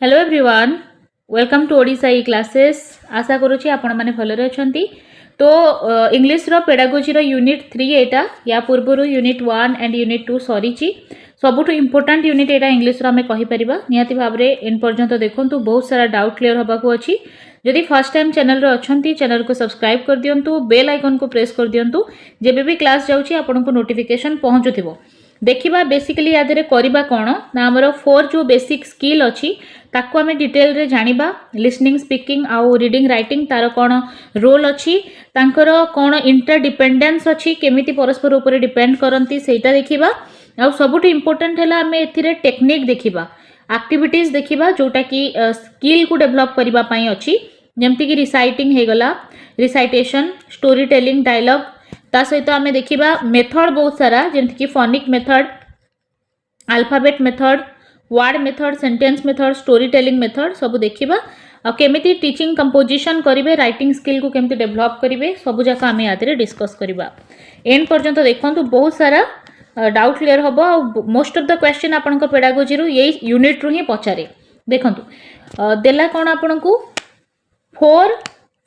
Hello everyone, welcome to Odisha E classes. आशा करुँची आपण मैंने भलरे अछंती। तो इंग्लिश रो पेडागोजी रो यूनिट 3 एटा या पूर्व यूनिट 1 एंड यूनिट 2 सरी सबुठ इम्पोर्टाट यूनिट एटा इंग्लिश रो आमे कहि परिबा। निहाती भाबरे इन पर्यंत देखंतु बहुत सारा डाउट क्लियर होबाकू अछि। जदि फर्स्ट टाइम चैनल रो अछंती चैनल को सब्सक्राइब कर दियंतु, बेल आइकन को प्रेस कर दियंतु, जेबे भी क्लास जाउची आपन को नोटिफिकेशन पहुंचुथिबो। देखिबा बेसिकली या देरे करिबा कोन ना हमर 4 जो बेसिक स्किल अछि ताको आमे डिटेल रे जानिबा। लिसनिंग, स्पीकिंग आउ रीडिंग, राइटिंग तार कोन रोल अछि, तांकर कोन इंटरडिपेंडेंस अछि, केमिति परस्पर ऊपर डिपेंड करंती सेटा देखिबा। आउ सबुठ इम्पोर्टेंट हैला आमे एथिरे टेक्निक देखिबा, एक्टिविटीज देखिबा जोटा कि स्किल को डेवलप करिबा पई अछि। जेमति कि रिसाइटिंग हे गला, रिसाइटेशन, स्टोरी टेलिंग, डायलॉग। ता सहित आमे देखिबा मेथड बहुत सारा, जेमति कि phonic method, alphabet method, word method, sentence method, story telling method सब देखिबा। आ केमिति टीचिंग कंपोजिशन करिवे, राइटिंग स्किल को केमिति डेवलप करिवे, सब जाका आमे आदरे डिस्कस करिबा। एंड पर्यंत देखंतु बहुत सारा डाउट क्लियर होबो। मोस्ट ऑफ द क्वेश्चन आपनको पेडागोजी रु ये यूनिट रु ही पचारे। देखंतु देला कोन आपनको 4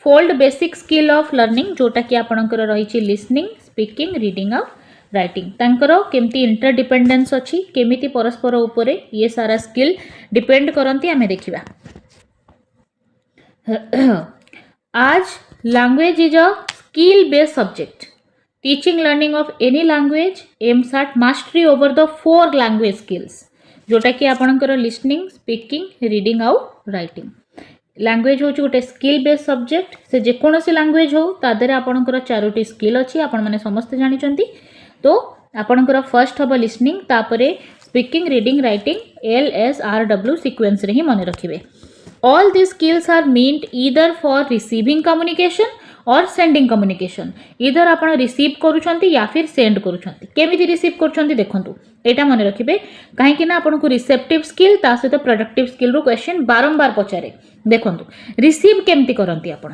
fold basic skill of learning, जोटा कि आपनकर रही लिसनिंग, स्पीकिंग, रीडिंग और राइटिंग। तांकर केमती इंटरडिपेंडेंस अछि, केमिति परस्पर ऊपर ये सारा स्किल डिपेंड करंती आमे देखिबा। आज language is a skill based subject. Teaching learning of any language aims at mastery over the 4 language skills, जोटा कि आपनकर लिसनिंग, स्पीकिंग, रीडिंग और राइटिंग। लैंग्वेज हूँ गोटे स्किल बेस्ड सब्जेक्ट। से जेकोसी लैंग्वेज हो तादरे आपनकर 4टी स्किल अच्छी, आपण मैंने समस्ते जानिचंती। तो आपनकर फर्स्ट हम लिसनिंग, तापरे speaking, reading, writing, LSRW sequence रे ही मन रखिबे। All this skills are meant either for receiving communication और सेंडिंग कम्युनिकेशन। इधर आपण रिसीव करूछंती या फिर सेंड करूछंती। केमिति रिसीव करूछंती देखंतु, एटा मन रखिबे। काहे कि ना आपण को रिसेप्टिव स्किल ता सहित प्रोडक्टिव स्किल रो क्वेश्चन बारंबार पचारे। देखंतु रिसीव केमिति करंती, आपण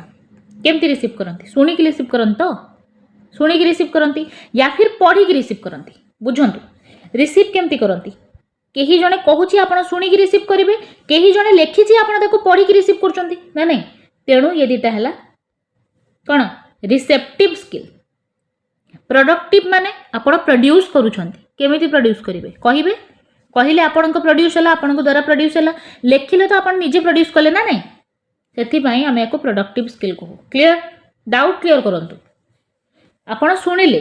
केमिति रिसीव करंती, सुनी कि रिसीव करंत तो, सुनी कि रिसीव करंती या फिर पढ़ी कि रिसीव करंती। बुझंतु रिसीव केमिति करंती। केही जणे कहूची आपण सुनी कि रिसीव करिवे, केही जणे लेखिची आपण ताको पढ़ी कि रिसीव करचंती ना नहीं। तेणु ये दिटा हला कौन रिसेप्टिव स्किल। प्रोडक्टिव माने आपण प्रोड्यूस करूछंती, केमिति प्रोड्यूस करिवे, कहिबे, कहिले आपण को प्रोड्यूस हला, आपण को द्वारा प्रोड्यूस हला, लेखिले तो आपण निजे प्रोड्यूस कले ना नहीं। सेति पई हमें एको प्रोडक्टिव स्किल कहू। क्लियर, डाउट क्लियर करंतु। आपण सुनिले,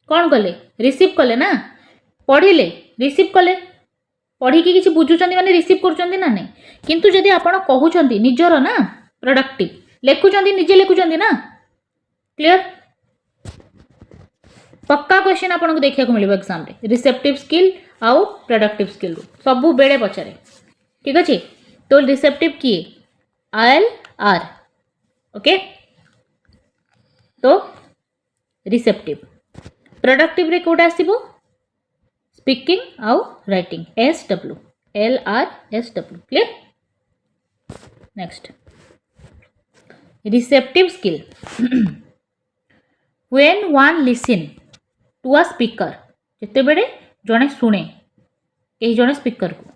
कोन कले, रिसीव कले ना, पढ़िले, रिसीव कले, पढ़ी कि किछि बुझुचंती माने रिसीव करूचंती ना नहीं। किंतु जदि आपण कहूचंती निजरो ना प्रोडक्टिव, लेखुचंती निजे लेखुचंती ना। क्लियर, पक्का क्वेश्चन आपन को देखिया को मिलिबो एग्जाम रे। रिसेप्टिव स्किल आउ प्रोडक्टिव स्किल सबु बेड़े पचारे। ठीक अछि। तो रिसेप्टिव की ILR, ओके। तो रिसेप्टिव। प्रोडक्टिव रे कोड आसीबो स्पीकिंग आउ writing, SW, LRSW। Clear. Next receptive skill. When one listen to a speaker, जेते बेड़े जने सुने कहीं जने स्पीकर को,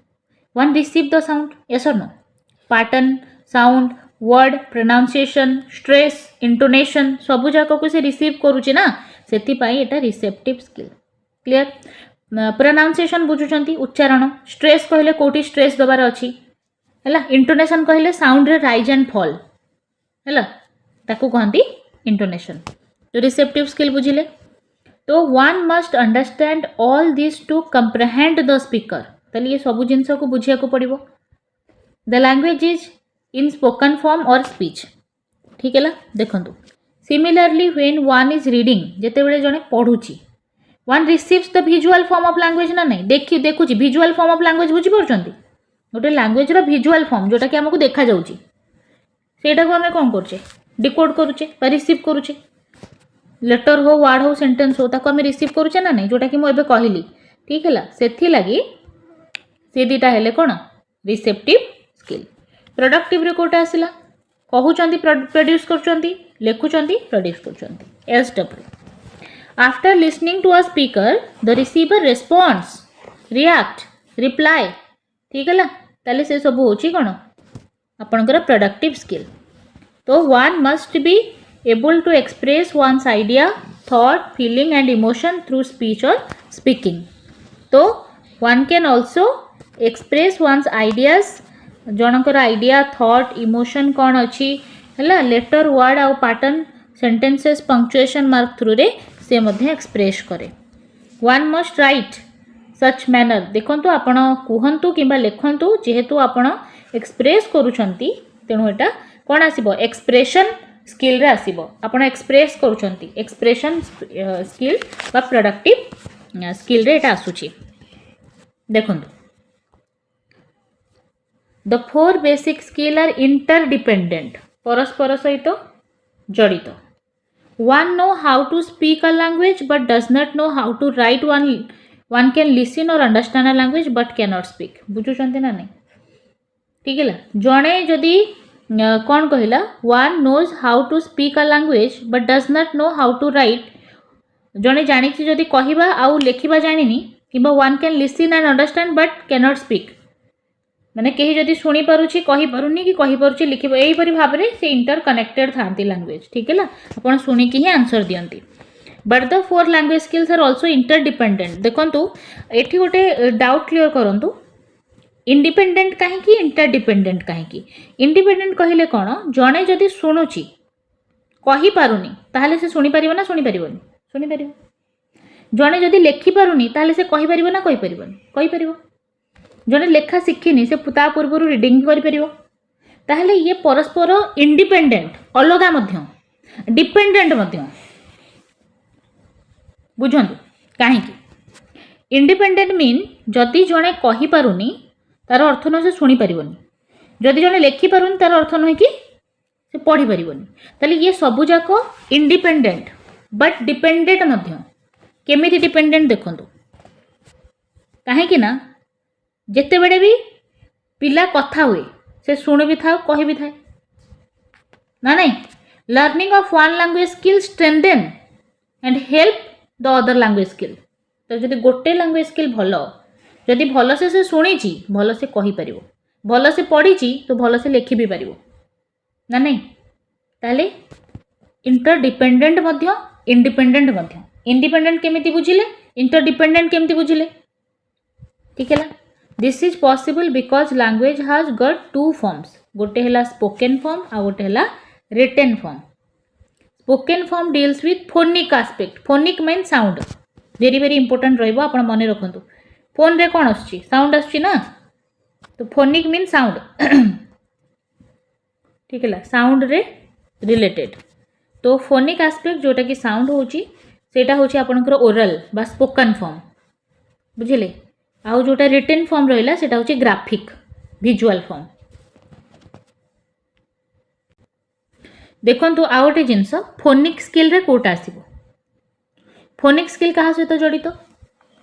one receive the sound, yes or no, pattern, sound, word, pronunciation, stress, intonation सब जाक को से रिसीव करूची ना, सेति पाई एटा रिसेप्टिव स्किल। क्लियर। प्रोनाउंसिएशन बुझुचंती, उच्चारण। स्ट्रेस कहले कोठी स्ट्रेस दबार अछि हला। इंटोनेशन कहले साउंड रे राइज एंड फॉल हला, ताको कहंती इंटोनेशन। तो रिसेप्टिव स्किल बुझिले। तो one must understand all this to comprehend the speaker. ताले ये सब जिनस को बुझिया को पड़िबो। The language is in spoken form और स्पीच। ठीक है ला। देखंतु similarly when one is reading, जेते बेले जने पढुची, one receives the visual form of language ना नहीं। देखुची विजुअल फॉर्म ऑफ लैंग्वेज बुझी परचंती। गोटे लैंग्वेज रो विजुअल फॉर्म जोटा कि हमको देखा जाउची, सेटा को हमें कोन करचे, डिकोड करूचे बा रिसीव करूचे। लेटर हो, वर्ड हो, सेंटेंस हो, ताको हमें रिसीव करूचे ना नहीं, जोटा कि मैं कहली। ठीक है ला। सेथि लगी से दीटा हेले कोन रिसेप्टिव स्किल। प्रोडक्टिव रे कोटा आसिला, कहूचंती प्रोड्यूस करूचंती, लेखुचंती प्रोड्यूस करूचंती, SW। After listening to a speaker the receiver responds, react, reply. ठीक है ला। ताले से सब होची कोन आपनकर प्रोडक्टिव स्किल। तो one must be able to express one's idea thought feeling and emotion through speech और स्पीकिंग। तो one can also express one's ideas जनकर आइडिया थॉट इमोशन कौन अच्छी है लेटर वर्ड आउ pattern sentences punctuation mark through रे से मध्य express करे। One must write such manner देखो आपण कहतु कि लिखतु जेहेतु आपण एक्सप्रेस करूछंती तेणु एटा कौन आसीबो एक्सप्रेशन स्किल रे आसीबो आपण एक्सप्रेस करूछंती एक्सप्रेशन स्किल बा प्रोडक्टिव स्किल रे एटा आसुची। देखंतु the four basic skill are interdependent परस्पर सहित जड़ित। One know how to speak a language but does not know how to write one can listen or understand a language but can not speak बुझुचंती ना नहीं ठीक है जड़े जदि कौन कहला one knows how to speak a language but does not know how to write जड़े जानी जदि कहबा आउ लिखिबा जानिनी किबा one can listen and understand but can not speak माने कहीं जदि शुणी पारुछि कहि पारुनी कि कहि पारुछि लिखिबो एही परि भाबरे से इंटर कनेक्टेड थांती लैंग्वेज ठीक है ला आपण शुणी कि ही आंसर दियंती। But the four language skills are also interdependent. देखंतु एठी गोटे डाउट क्लियर करंतु इंडिपेंडेंट कहीं इंटरडिपेंडेंट कहीं इंडिपेंडेंट कहले कौन जड़े जदि शुणुची कहि पारुनी ताहले से शुणी परिबो ना शुणी परिबोनी शुणी परिबो जड़े जदि लिखि पारुनी ताहले से कहि परिबो ना कहि परिबोनी कहि परिबो जड़े लेखा शिखिनी से ता पूर्व रिडिंग करि परिबो ताहले ये परस्पर इंडिपेंडेंट अलगा मध्य डिपेंडेंट मध्य बुझंतु कहीं इंडिपेंडेंट मीन जदि जड़े कहि पारुनी तार अर्थ नुह से शुणी पारिबोनी जदि जड़े लिखि पारुनी तार अर्थ नुह कि से पढ़ी पारिबोनी ताले ये सबु जाक इंडिपेंडेंट बट डिपेंडेंट मध्य केमिति डिपेंडेंट देखंतु कहीं ना जेते बेडे भी पिला कथा हुए से शुणी भी था कहि भी थाए ना नहीं learning of one language skill strengthen and help the other language skill. तो जदि गोटे लैंग्वेज स्किल भल जदि भल से शुणी भल से कहि परिबो भल से पढ़ी तो भल से लिखि भी पारिबो ना नहीं ताले इंटरडिपेंडेंट मध्य इंडिपेंडेंट मध्य इंडिपेंडेंट केमिति बुझिले इंटरडिपेंडेंट केमिति बुझिले ठीक है। This is possible because language has got two forms गोटे है स्पोकन फॉर्म आ गोटे है written form. Spoken form deals with phonic aspect phonic mean sound very very important रहिबो आपण मने रखंतु फोन रे कौन आसुची साउंड आसुची ना तो फोनिक मीन साउंड ठीक है साउंड रे रिलेटेड। तो फोनिक आस्पेक्ट जोटा कि साउंड होची सेटा होची आपनकर ओरल बा स्पोकन फॉर्म बुझिले आउ जोटा रिटेन फॉर्म रहिला सेटा होची ग्राफिक विजुअल फॉर्म। देखंतु आ गोटे जिनस फोनिक स्किल रे कोटा आसीबो फोनिक स्किल कहा सहित जड़ित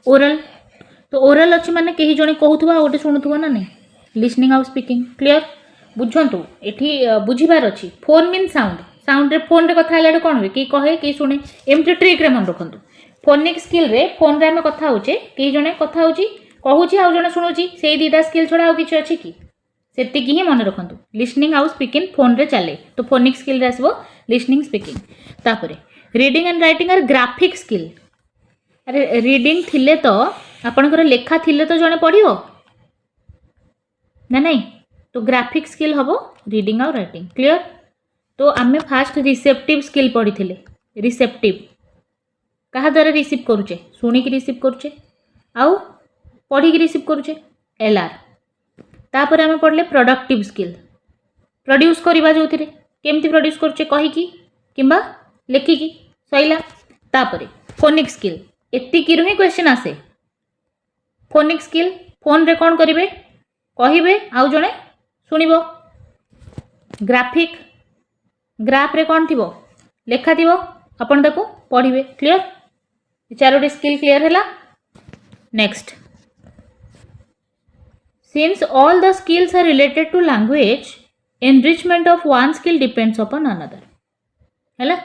ओरल तो ओरल अच्छी माने कहीं जड़े कहूथुबा गोटे शुणुथुबा ना नहीं लिसनिंग आउ स्पीकिंग क्लियर बुझंतु एठी बुझिबार अच्छी फोन मीन साउंड साउंड रे फोन रे कथा हेलाडे कोन रे कि कहे कि शुणे एमटी ट्रिक रे मन रखंतु फोनिक स्किल रे फोन रे हम कथा होचे कहीं जड़े कथा होची कहूची आउ जड़े शुणुची से दीटा स्किल छड़ा आउ किछ अछि कि सेतिकी ही मन रखंतु लिसनिंग आउ स्पीकिंग फोन रे चले तो फोनिक स्किल रे आसबो लिसनिंग स्पीकिंग। तापरे reading and writing are graphic skill अरे रीडिंग थिले तो आपनकर लेखा थिले तो जने पढ़ियो ना नहीं तो ग्राफिक स्किल हबो रीडिंग और राइटिंग क्लियर। तो आमे फास्ट रिसेप्टिव स्किल पढ़ी थिले रिसेप्टिव कहा द्वारा रिसीव करूचे शुणी की रिसीव करूचे आउ पढ़ी की रिसीव करूचे एलआर। तापर आमे पढ़ले प्रोडक्टिव स्किल प्रोड्यूस करबा जो थिरे केमती प्रोड्यूस करूचे कहि की किबा लेखि की सइला। तापरे फोनिक स्किल एतिकी रही क्वेश्चन आसे फोनिक स्किल फोन रे कौन करिवे कहिबे आउ जणे सुनिबो ग्राफिक ग्राफ रे कौन थिबो लेखा थिबो अपन ताको पढ़िबे क्लियर चारोटी स्किल क्लियर हैला। Next since all the skills are related to language enrichment of one skill depends upon another हैला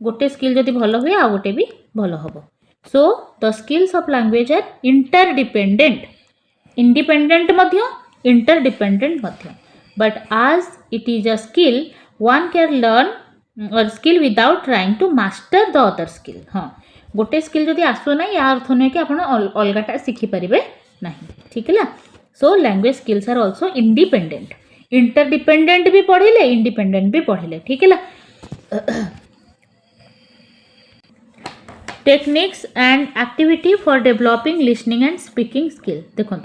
गोटे स्किल जदि भल हुए आ गोटे भी भल हबो। So the skills of language are interdependent independent मध्य इंटरडिपेंडेंट मध्य बट आज it is a skill one can learn or skill without trying to master the other skill हाँ गोटे स्किल जदि आसु ना या अर्थ नुहे कि आप अलगाटा शिखिपारे ना ठीक है so language skills are also independent interdependent भी पढ़िले इंडिपेंडेंट भी पढ़िले ठीक है techniques and activity for developing listening and speaking skill देखो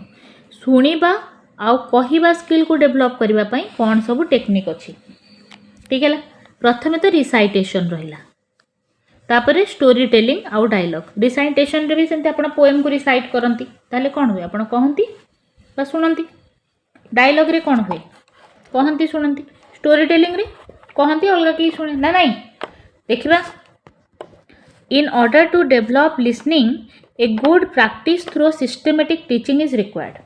शुणा आउ कहवा स्किल को डेवलप करने कौन सब टेक्निक अच्छी ठीक है प्रथमे तो रिसाइटेशन रहा तापर स्टोरी टेलिंग आउ डायलॉग रिसाइटेशन रे भी सेमती आपण पोएम को रिसाइट करंती ताले कौन हुए आपण कहंती बा सुनंती डायलॉग रे कौन हुए कहंती सुनंती स्टोरी टेलिंग रे कहंती अलग कि सुने ना नहीं देखिबा in order to develop listening a good practice through systematic teaching is required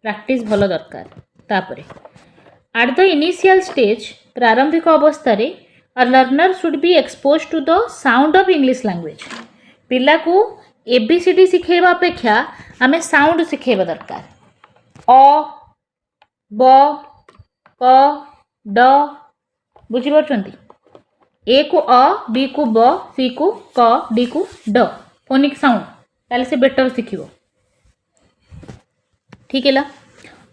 practice भल दरकार तापर एट द इनिशियल स्टेज प्रारंभिक अवस्था रे a learner should be exposed to the sound of English language पिला को ABCD शिखेबा अपेक्षा आमे साउंड शिखेबा दरकार अ ब क ड बुझी परछंती ए को अ बी को ब सी को क डी को ड फोनिक साउंड ताले से बेटर शिखिबो ठीक है ला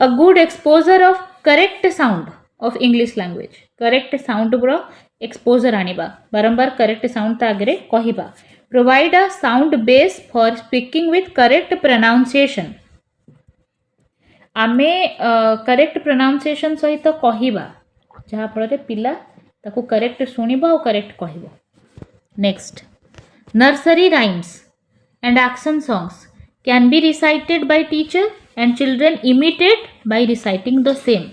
a good exposure of correct sound of English language correct sound ब्रो एक्सपोजर आनिबा बारंबार करेक्ट साउंड ता आगे कहिबा provide a sound base for speaking with correct pronunciation आमे करेक्ट प्रोनाउंसिएशन सहित कहिबा जहा फल पिला ताको करेक्ट सुनिबा और करेक्ट कहिबो next nursery rhymes and action songs can be recited by teacher and children imitate by reciting the same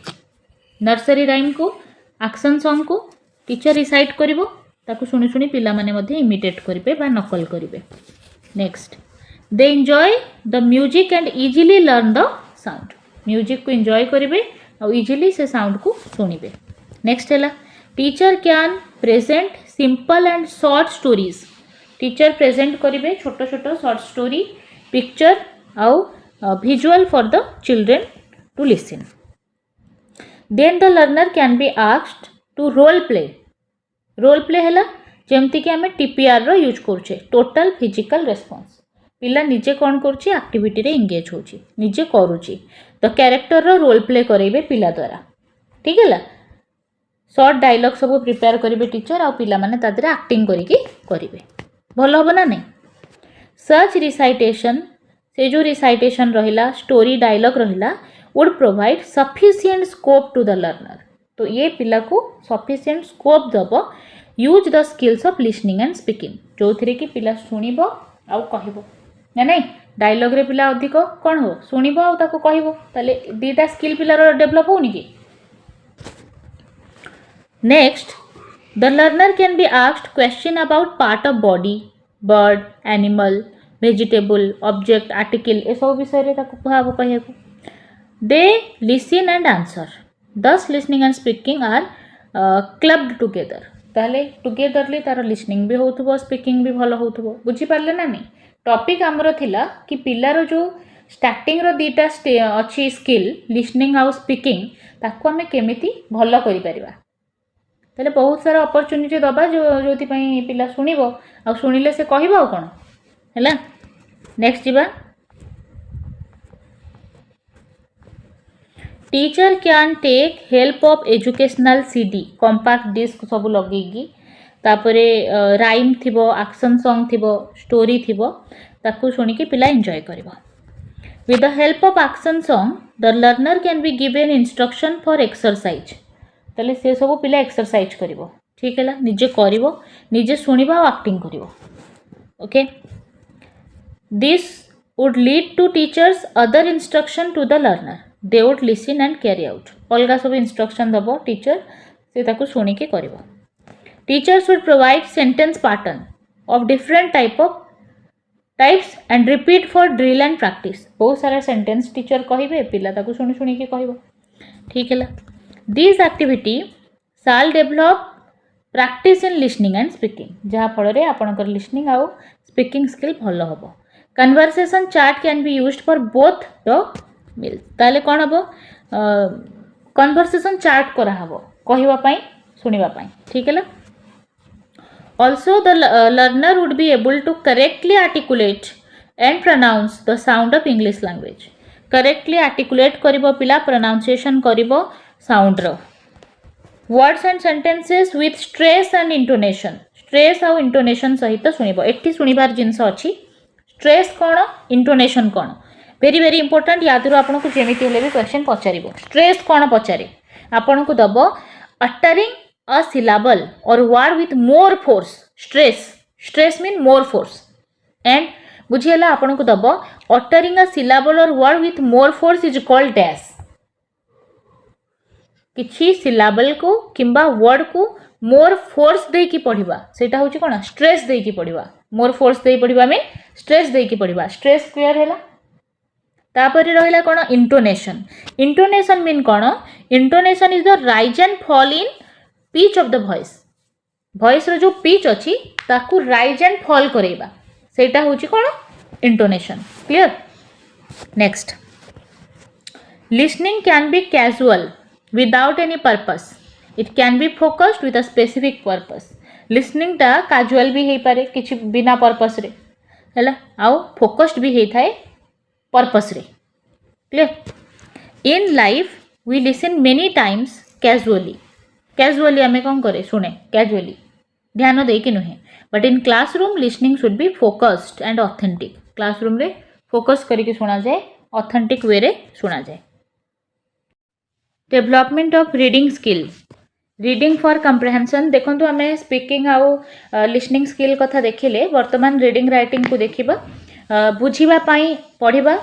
nursery rhyme को एक्शन सॉन्ग को टीचर रिसाइट करिवो ताकू सुनी सुनी पिला माने मध्ये इमिटेट करिवे बा नकल करिवे next they enjoy the music and easily learn the sound music को एंजॉय करिवे और इजीली से साउंड को सुनिवे नेक्स्ट हैला teacher can present simple and short stories teacher present करिवे छोटो छोटो शॉर्ट स्टोरी पिक्चर और visual for the children to listen then the learner can be asked to role play है जमती कि आम टीपीआर रो यूज करुचे टोटल फिजिकल रेस्पॉन्स पिला निजे कौन करुची एक्टिविटी रे एंगेज होची निजे करुची द कैरेक्टर रो रोल प्ले करेबे पिला द्वारा ठीक है शॉर्ट डायलॉग सब प्रिपेयर करेंगे टीचर आ पिला माने तादरे एक्टिंग करिके करेंगे भल हम ना नहीं सच रिसाइटेशन से जो रिसाइटेशन रहिला स्टोरी डायलॉग रहिला would provide sufficient scope to the learner तो ये पिला को सफिशिएंट स्कोप दब use the skills of listening and speaking जो थी कि पिला शुणिबो आउ कहबो ना नहीं डायलॉग रे पिला अधिक कौन हो शुणिबो आउ ताको कहबो ताले दीटा स्किल पिलार डेवलप होनी कि next the learner can be asked question about part of body bird animal vegetable object article ए सब विषय रे ताको कहबो कहबो they listen and answer thus listening and speaking are clubbed together ताले टुगेदरली तार लिसनिंग भी होथबो स्पीकिंग भी भल होथबो बुझी पारले ना नहीं टॉपिक हमरो थिला कि पिलार जो स्टार्टिंग रो दीटा अच्छी स्किल लिसनिंग आउ स्पीकिंग ताको हमें केमिति भल करि परिबा ताले बहुत सारा अपॉर्चुनिटी दबा जो पिला शुणिबो आ शुणिले से कहबो आ कोन हैला नेक्स्ट जीवा teacher can take help of educational CD compact disc सब लगेगी तापरे राइम थिबो एक्शन सॉन्ग थिबो स्टोरी थिबो ताकू सुनी के पिला एंजॉय करबो with the help of action song the learner can be given instruction for exercise ताले से सब पिला एक्सरसाइज करबो ठीक है निजे करबो निजे सुनिबो आ एक्टिंग करबो okay this would lead to teachers other instruction to the learner they would listen and carry out अलग सब इंस्ट्रक्शन दबो टीचर से ताकू सुनी के करबो teachers would provide sentence pattern of different types and repeat for drill and practice बहुत सारा सेंटेंस टीचर कहिबे पिला ताकू सुनी सुनी के कहबो ठीक है this activity shall develop practice in listening and speaking जहाँ फल रे आपनकर लिसनिंग आउ स्पीकिंग स्किल भल होबो conversation chart can be used for both the meals ताले कौन हम कन्वर्सेशन चार्ट कराहब कहवाई शुणापी ठीक है। Also the learner would be able to correctly articulate and pronounce the sound of English language correctly articulate करिबो पिला प्रोनाउंसिएशन करिबो साउंड रो words and sentences with stress and intonation stress आउ इंटोनेशन सहित शुणिबो एठी शुणिबार जिंस अछि स्ट्रेस कौन इंटोनेशन कौन वेरी वेरी इंपोर्टेंट यादरू आपन को जेमिति हेले भी क्वेश्चन पचारिबो स्ट्रेस कौन पचारे आपन को दबो uttering a syllable or word with more force stress mean more force and बुझीला आपन को दबो uttering a syllable or word with more force is called dash किछि सिलाबल को किंबा वर्ड को मोर फोर्स दे की पढ़िबा सेटा होची कोन स्ट्रेस दे की पढ़िबा मोर फोर्स दे पढ़िबा में स्ट्रेस दे की पढ़िबा स्ट्रेस क्लियर हैला। तापर रहिला कोन इंटोनेशन मीन कोन intonation is the rise and fall in pitch of the voice रो जो पिच अछि ताकू राइज एंड फॉल करेबा सेटा होची कोन intonation clear. Next listening can be casual without any purpose it can be focused with a specific purpose listening टा casual भी हेई पारे किछि बिना पर्पस रे हैला आउ फोकस्ड भी हेई थाए पर्पस रे clear. In life we listen many times casually आमे कौन करे शुणे कैजुअली ध्यान दे कि नुहे but in classroom listening should be focused and authentic classroom रे फोकस करके सुना जाए ऑथेंटिक वे रे सुना जाए। Development of reading skill reading for comprehension देखंतु आमे स्पीकिंग आउ लिसनिंग स्किल कथा देखिले वर्तमान रीडिंग राइटिंग को देखिबा बुझिबा पाई पढ़िबा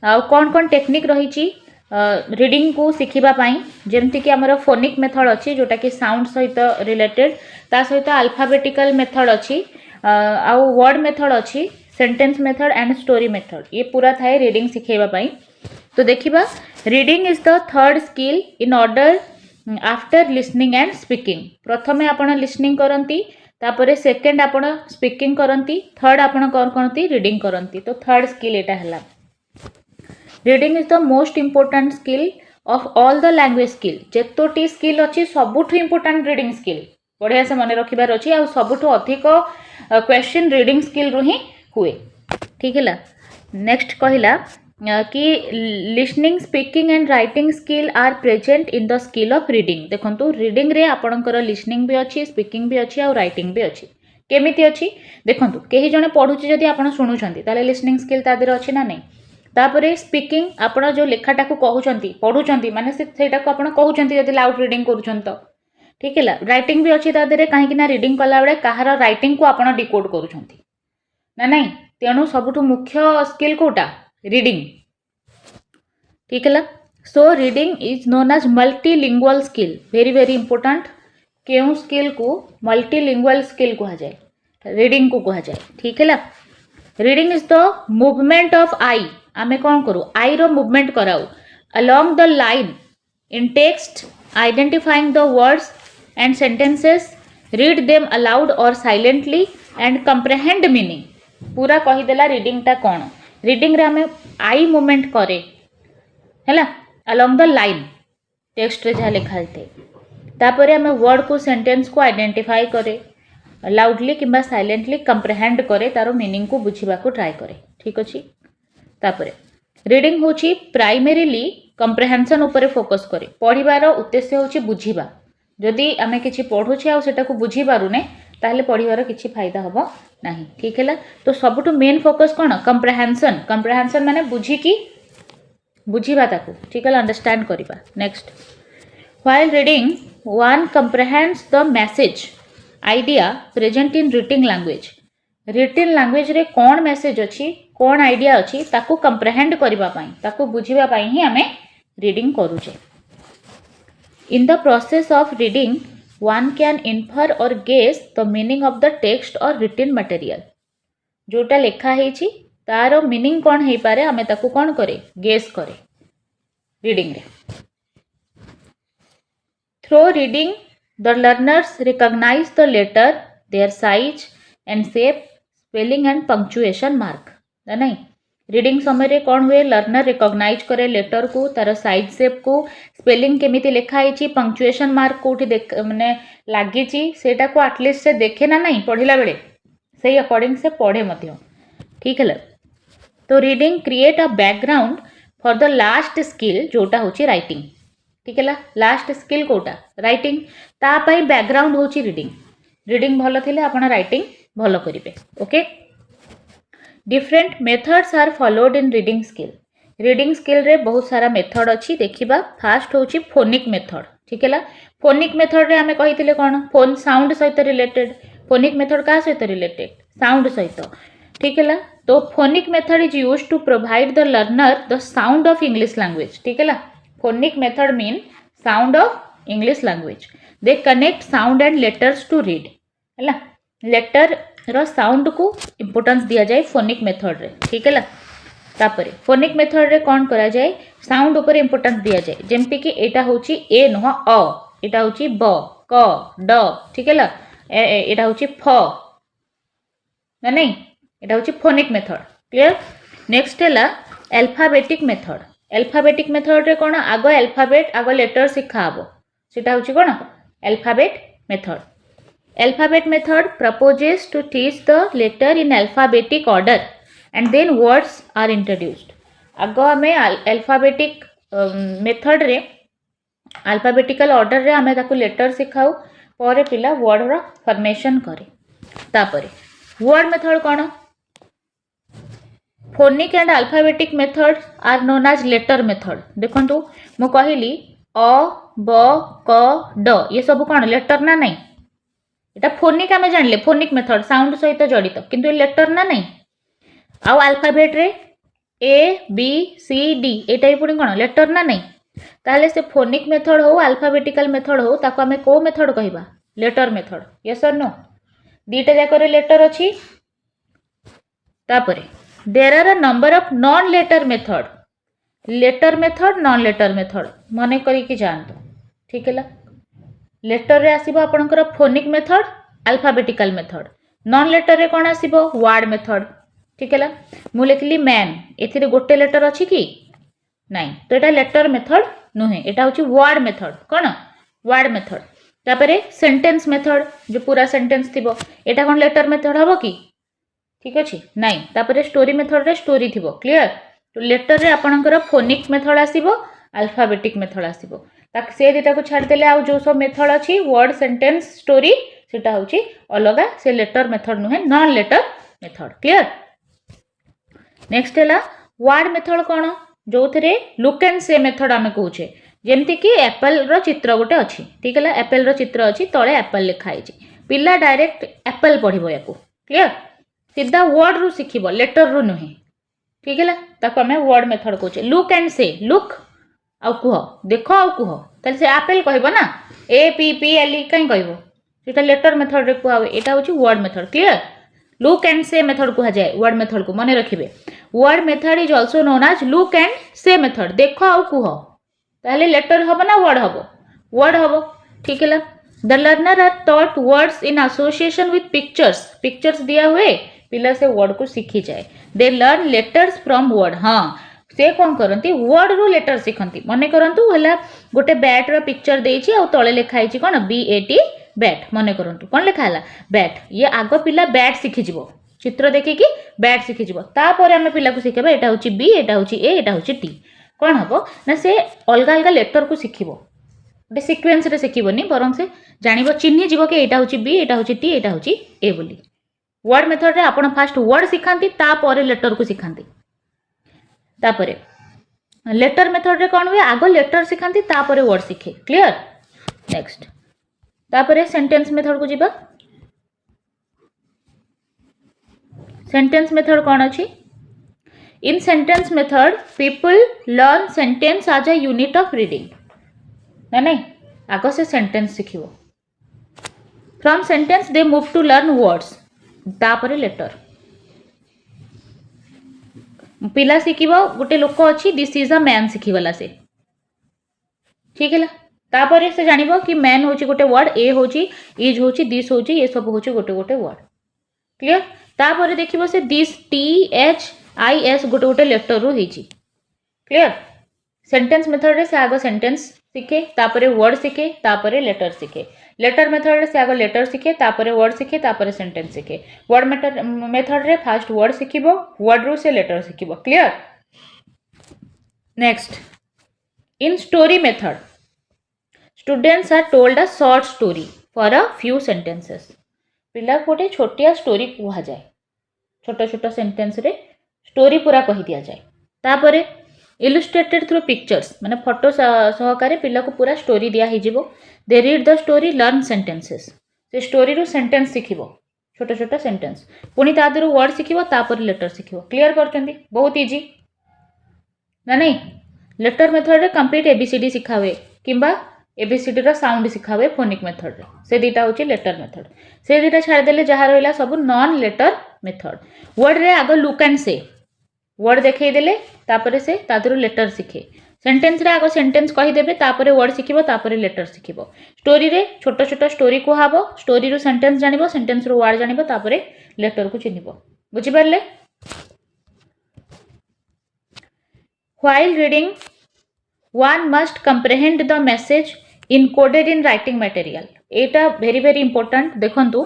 आ कौन कौन टेक्निक रही रीडिंग को शिखिबा पाई जेमति कि हमर फोनिक मेथड अछि जोटा कि साउंड सहित रिलेटेड ता सहित अल्फाबेटिकल मेथड अछि आ वर्ड मेथड अछि sentence method and story method ये पूरा थाए रीडिंग शिखेबा पाई। तो देखिबा reading is the third skill in order after listening and speaking प्रथमे आपण लिसनिंग करंती तापरे सेकंड आपण स्पीकिंग करंती थर्ड आपण कोन करंती रीडिंग करंती तो थर्ड स्किल एटा हला। Reading is the most important skill of all the language skill जेतोटी स्किल अछि सबुठु इंपोर्टेंट रीडिंग स्किल बढ़िया से मने रखिबार अछि आ सबुठु अधिक क्वेश्चन रीडिंग स्किल रु ही हुए ठीक है। नेक्स्ट कहिला कि listening speaking and writing skill are present in the skill of reading देखंतु रीडिंग रे आपणकर लिसनिंग भी अच्छी स्पीकिंग भी अच्छी और राइटिंग भी अच्छी केमिति अच्छी देखंतु केही जने पढुची जदी आपण सुनुचंती ताले लिसनिंग स्किल ता देर अच्छी ना नहीं तापरे स्पीकिंग आपण जो लेखाटा को कहउचंती पढुचंती माने सेटा को आपण कहउचंती जदी लाउड रीडिंग करूचंत तो ठीक है। राइटिंग भी अच्छी ता देर काहे कि ना रीडिंग कला बेले कहार राइटिंग को आपण डिकोड करूचंती ना नहीं तेणु सबुठु मुख्य स्किल कोटा रीडिंग ठीक है। So reading is known as multilingual skill very very important केउ स्किल को मल्टीलिंगुअल स्किल कहा जाए रीडिंग को कहा जाए ठीक है। Reading is the movement of eye आमे कौन करू आई रो मूवमेंट कराऊ along the line in text identifying the words and sentences read them aloud or silently and comprehend meaning पूरा कहीदेला रीडिंग टा कौन रीडिंग रे आमे आई मूवमेंट करे हैला अलोंग द लाइन टेक्स्ट रे जहाँ लिखा थे तापर आमे वर्ड को सेंटेंस को आइडेंटिफाई करे लाउडली किंबा साइलेंटली कंप्रेहेंड करे तारो मीनिंग को बुझीबा को ट्राई करे ठीक अछि। तापर रीडिंग होची प्राइमरीली कंप्रेहेंशन ऊपर फोकस करे पढ़िबार उद्देश्य होची बुझीबा जदि आमे किछि पढुछे आ सेटा को बुझी पारुने ताहले पढ़िबार किछि फायदा हबो नाही ठीक है। तो सबुठु मेन फोकस कोन कंप्रेहेंशन माने बुझी की बुझीबा ताकू ठीक है अंडरस्टैंड करिबा। Next while reading one comprehends the message idea present in writing language रे कौन मैसेज अच्छी कौन आइडिया अच्छी ताकू कंप्रेहेंड करिबा पाई ताकू बुझीबा पाई ही आमे रीडिंग करूचे। In the process of reading one can infer or guess the meaning of the text or written material जोटा लेखा हेची तारो मीनिंग कौन हे पारे आमे ताकू कौन करे गेस करे रीडिंग रे। Through reading the learners recognize the letter, their size and shape, spelling and punctuation mark. नहीं रीडिंग समय कौन हुए लर्नर रिकॉग्नाइज करे लेटर को तार साइज शेप को स्पेलिंग केमिति लिखा है पंक्चुएशन मार्क कोठी माने लगी सेटा को एटलिस्ट से देखे ना नहीं पढ़ला बेले से अकॉर्डिंग से पढ़े मध्य ठीक है। तो reading create a background for the last skill जोटा होची राइटिंग ठीक है। लास्ट स्किल कोटा राइटिंग तापाई बैकग्राउंड होची रीडिंग रीडिंग भल थिले आपण राइटिंग भल करिवे okay. Different methods are followed in reading skill रे बहुत सारा मेथड अच्छी देखिबा। फास्ट होची फोनिक मेथड ठीक है। फोनिक मेथड रे हमें कहिथिले कोन फोन साउंड सहित रिलेटेड फोनिक मेथड का सहित रिलेटेड साउंड सहित ठीक है। तो phonic method is used to provide the learner the sound of English language ठीक है। Phonic method mean sound of English language they connect sound and letters to read है letter रो साउंड को importance दिया जाए फोनिक मेथड रे ठीक है। तापरे फोनिक मेथड रे कौन करा जाए साउंड ऊपर इम्पोर्टेंस दिया जाए जेमती कि एटा होची ए नुह अ एटा होची ब क ड ठीक है। एटा होची फ ना नहीं एटा होची फोनिक मेथड क्लियर। नेक्स्ट है अल्फाबेटिक मेथड रे कौन आगो अल्फाबेट आगो लेटर शिखा हबो सेटा होची कौन alphabet method. Alphabet method proposes to teach the letter in alphabetic order and then words are introduced. आगो हमें alphabetic method रे alphabetical order रे हमें ताको letter सिखाऊ पर पिला word रो formation करे। तापरे word method कौन phonic and alphabetic methods are known as letter method। देखंतु मु कहली अ ब क ड ये सब कौन लेटर ना नहीं एटा फोनिक आमे जानले फोनिक मेथड साउंड सहित जड़ित किंतु लेटर ना नहीं आउ अल्फाबेट रे ए बी सी डी एटा भी पुणी कौन लेटर ना नहीं ताहले से फोनिक मेथड हो अल्फाबेटिकल मेथड हो ताको आमे को मेथड कहिबा लेटर मेथड यस और नो दीटा जाक रे लेटर अछि। तापरे there are a number of non letter method non letter method मने करी कि जानतो ठीक है। लेटर रे आसीबो आपनकर phonic method alphabetical method non letter रे कोन आसीबो वर्ड मेथड ठीक है। मु लिखली मैन एथिरे गोटे लेटर अछि कि नहीं तो एटा लेटर मेथड नुहे एटा होची वर्ड मेथड कोन वर्ड मेथड। तापरे सेंटेंस मेथड जो पूरा सेंटेंस थिबो एटा कोन लेटर मेथड हबो कि ठीक अछि नहीं। तापरे स्टोरी मेथड रे स्टोरी थिबो क्लियर। तो लेटर रे आपनकर फोनिक मेथड आसीबो अल्फाबेटिक मेथड आसीबो ताक से दिटा को छाड़ देले आ जो सब मेथड अछि वर्ड सेंटेंस स्टोरी सेटा होची अलगा से लेटर मेथड नुहे non letter method clear. Next है वर्ड मेथड कौन जो थे लुक एंड से मेथड आम कहूचे जेमती कि एप्पल रो चित्र गोटे अच्छी ठीक है। एप्पल रो चित्र अच्छी तले एप्पल लिखाई पिला डायरेक्ट एप्पल पढ़ो या क्लियर सीधा वर्ड रु शिखब लेटर रु नुहे ठीक है। ताको आम वर्ड मेथड कहूचे लुक एंड से लुक आउ कुह देख आउ कुह ताले से एप्पल कहबो ना A P P L E कहीं कहबो सेटा लेटर मेथड रे कुआ एटा होची word method clear. Look and say method कुहा जाए वर्ड मेथड को मने रखिबे word method is also known as look and say method देख आउ कुह ताले लेटर हबो ना वर्ड हबो ठीक है। The learner are taught words in association with pictures दिया हुए पिला से वर्ड को सीखी जाए they learn letters from word हाँ से कौन करती वर्ड रु लेटर शिखती मन करतु है गोटे बैट रो पिक्चर देछि आ तले लिखाई कौन BAT बैट मन करतु कौन लिखा है बैट ये आग पिला बैट शिखिजिवो चित्र देखिकी बैट शिखिजिवो तापर आम पिला को शिखेबा एटा होची B एटा होची A एटा होची T कौन हबो ना से अलग अलग लेटर को शिखिबो गोटे सिक्वेन्स रे शिखिबोनी बरं से जानिबो चिन्हि जीवो कि एटा होची B एटा होची T एटा होची A बोली। वर्ड मेथड रे आपण फास्ट वर्ड शिखांती तापर लेटर को शिखांती तापरे लेटर मेथड रे कौन हुए आगो लेटर शिखांती तापरे वर्ड शिखे क्लियर। नेक्स्ट तापरे सेंटेंस मेथड को जीबा सेंटेंस मेथड कौन अछि in sentence method people learn sentence as a unit of reading ना नहीं आगो से सेंटेंस शिखिबो from sentence they move to learn words तापरे लेटर पिला शिखिबो गोटे लोक अछि दिस इज अ मैन शिखिगला से ठीक है। तापर से जानिबो कि मैन होची गोटे वर्ड ए होची इज होची दिस होची ये सब होची गोटे गोटे वर्ड क्लियर। तापर देखिबो से दिस TH आई एस गोटे गोटे लेटर रु होईची क्लियर सेंटेंस मेथड रे से आगो सेंटेंस सीखे तापरे वर्ड सीखे तापरे लेटर सीखे लेटर मेथड रे से आगो लेटर सीखे तापरे वर्ड सीखे तापरे सेंटेंस सीखे वर्ड मेथड रे फास्ट वर्ड सीखिबो वर्ड रु से लेटर सीखिबो clear next in story method students are told a short story for a few sentences पिला गोटे छोटिया स्टोरी कह जाए छोट छोट सेंटेंस रे स्टोरी पूरा कही दिया जाए तापरे इलुस्ट्रेटेड थ्रू पिक्चर्स माने फोटो सहकारे पिला को पूरा स्टोरी दिया ही जीवो they read the story learn sentences से स्टोरी रू सेंटेंस शिखिबो छोट छोट सेंटेंस पुनी तादरू वर्ड शिखिबो तापर लेटर शिखिबो क्लियर करचंदी बहुत इजी ना नहीं लेटर मेथड रे कंप्लीट एबीसीडी सिखा हुए किंबा एबीसीडी रो साउंड सिखा हुए फोनिक मेथड रे से दीटा होची लेटर मेथड से दीटा छाड़ देले जहा रहला सब नॉन लेटर मेथड वर्ड रे आगो लुक एंड से वर्ड देखै देले तापरे से तादरू लेटर सिखे सेंटेंस रे आगो सेंटेंस कहि देबे तापरे वर्ड सिखिबो तापरे लेटर सिखिबो स्टोरी रे छोट छोट स्टोरी को हाबो स्टोरी रो सेंटेंस जानिबो सेंटेंस रो वर्ड जानिबो तापरे लेटर को चिन्हिबो बुझि परले while reading one must comprehend the message encoded in writing material Etah very very important देखंतु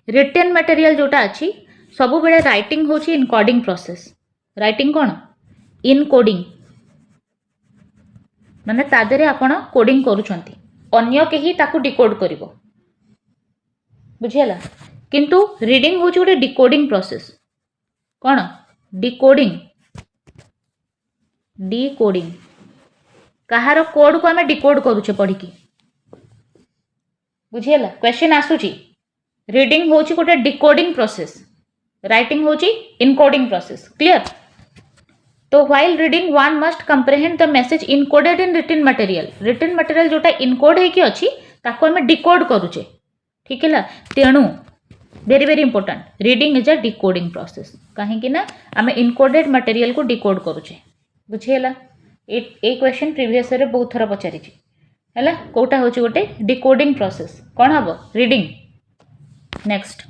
written material जोटा अछि सब बेले राइटिंग होची इनकोडिंग प्रोसेस राइटिंग कोन इनकोडिंग माने तादेरे आपण कोडिंग करूछंती अन्य केही ताकू डिकोड करिवो बुझियला किंतु रीडिंग होची गोटे डिकोडिंग प्रोसेस कोन डिकोडिंग डिकोडिंग कहार कोड को आमे डिकोड करूछे पढ़ी की बुझियला क्वेश्चन आसुची रीडिंग होची गोटे डिकोडिंग प्रोसेस राइटिंग होची इनकोडिंग प्रोसेस क्लियर तो while reading one must comprehend the message encoded in written material जोटा इनकोड है कि अछि ताको आमे डिकोड करूछे ठीक है तेणु very very important reading is a decoding process कहीं कि ना आमे इनकोडेड मटेरियल को डिकोड करूछे बुझियला ए क्वेश्चन प्रीवियस रे बहुत थरा पचारि छी हैला कोटा होची गोटे डिकोडिंग प्रोसेस कोन हबो reading next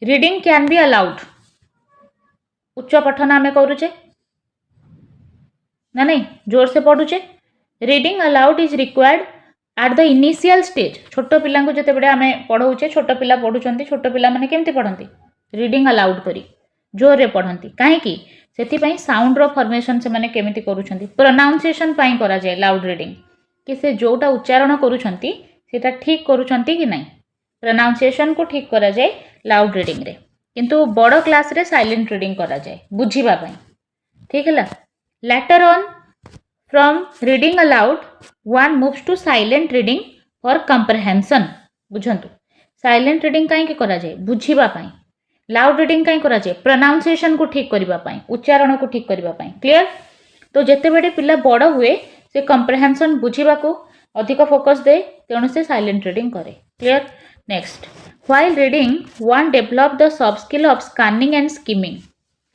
reading can be aloud उच्च पठन आमे करूचे ना नहीं जोर से पढ़ुचे reading aloud is required at the initial stage छोट पिला को जते बडे आमे पढौचे छोट पिला पढुचंती छोट पिला माने केमती पढंती रीडिंग अलाउड करी जोर रे पढंती काहे की सेति पई साउंड रो फॉर्मेशन से माने केमिति करूछंती प्रोनाउंसिएशन पई करा जाय लाउड रीडिंग कि से जोटा उच्चारण करूछंती सेटा ठीक करूछंती कि नहीं प्रोनाउंसिएशन को ठीक करा जाय लाउड रीडिंग रे किंतु बड़ क्लास रे साइलेंट रीडिंग करा जाय बुझिबा पई ठीक है letter on from reading aloud one moves to silent reading for comprehension बुझंतु साइलेंट रीडिंग काहे के करा जाय बुझिबा पई लाउड रीडिंग कहीं करा जाए प्रोनाउंसिएशन को ठीक करबा पई उच्चारण को ठीक करबा पई क्लियर तो जेते बेडे पिला बड़ हुए से कंप्रहेंशन बुझिबा को अधिक फोकस दे तेणु से साइलेंट रीडिंग करे clear next while reading one develop the sub skill of scanning and skimming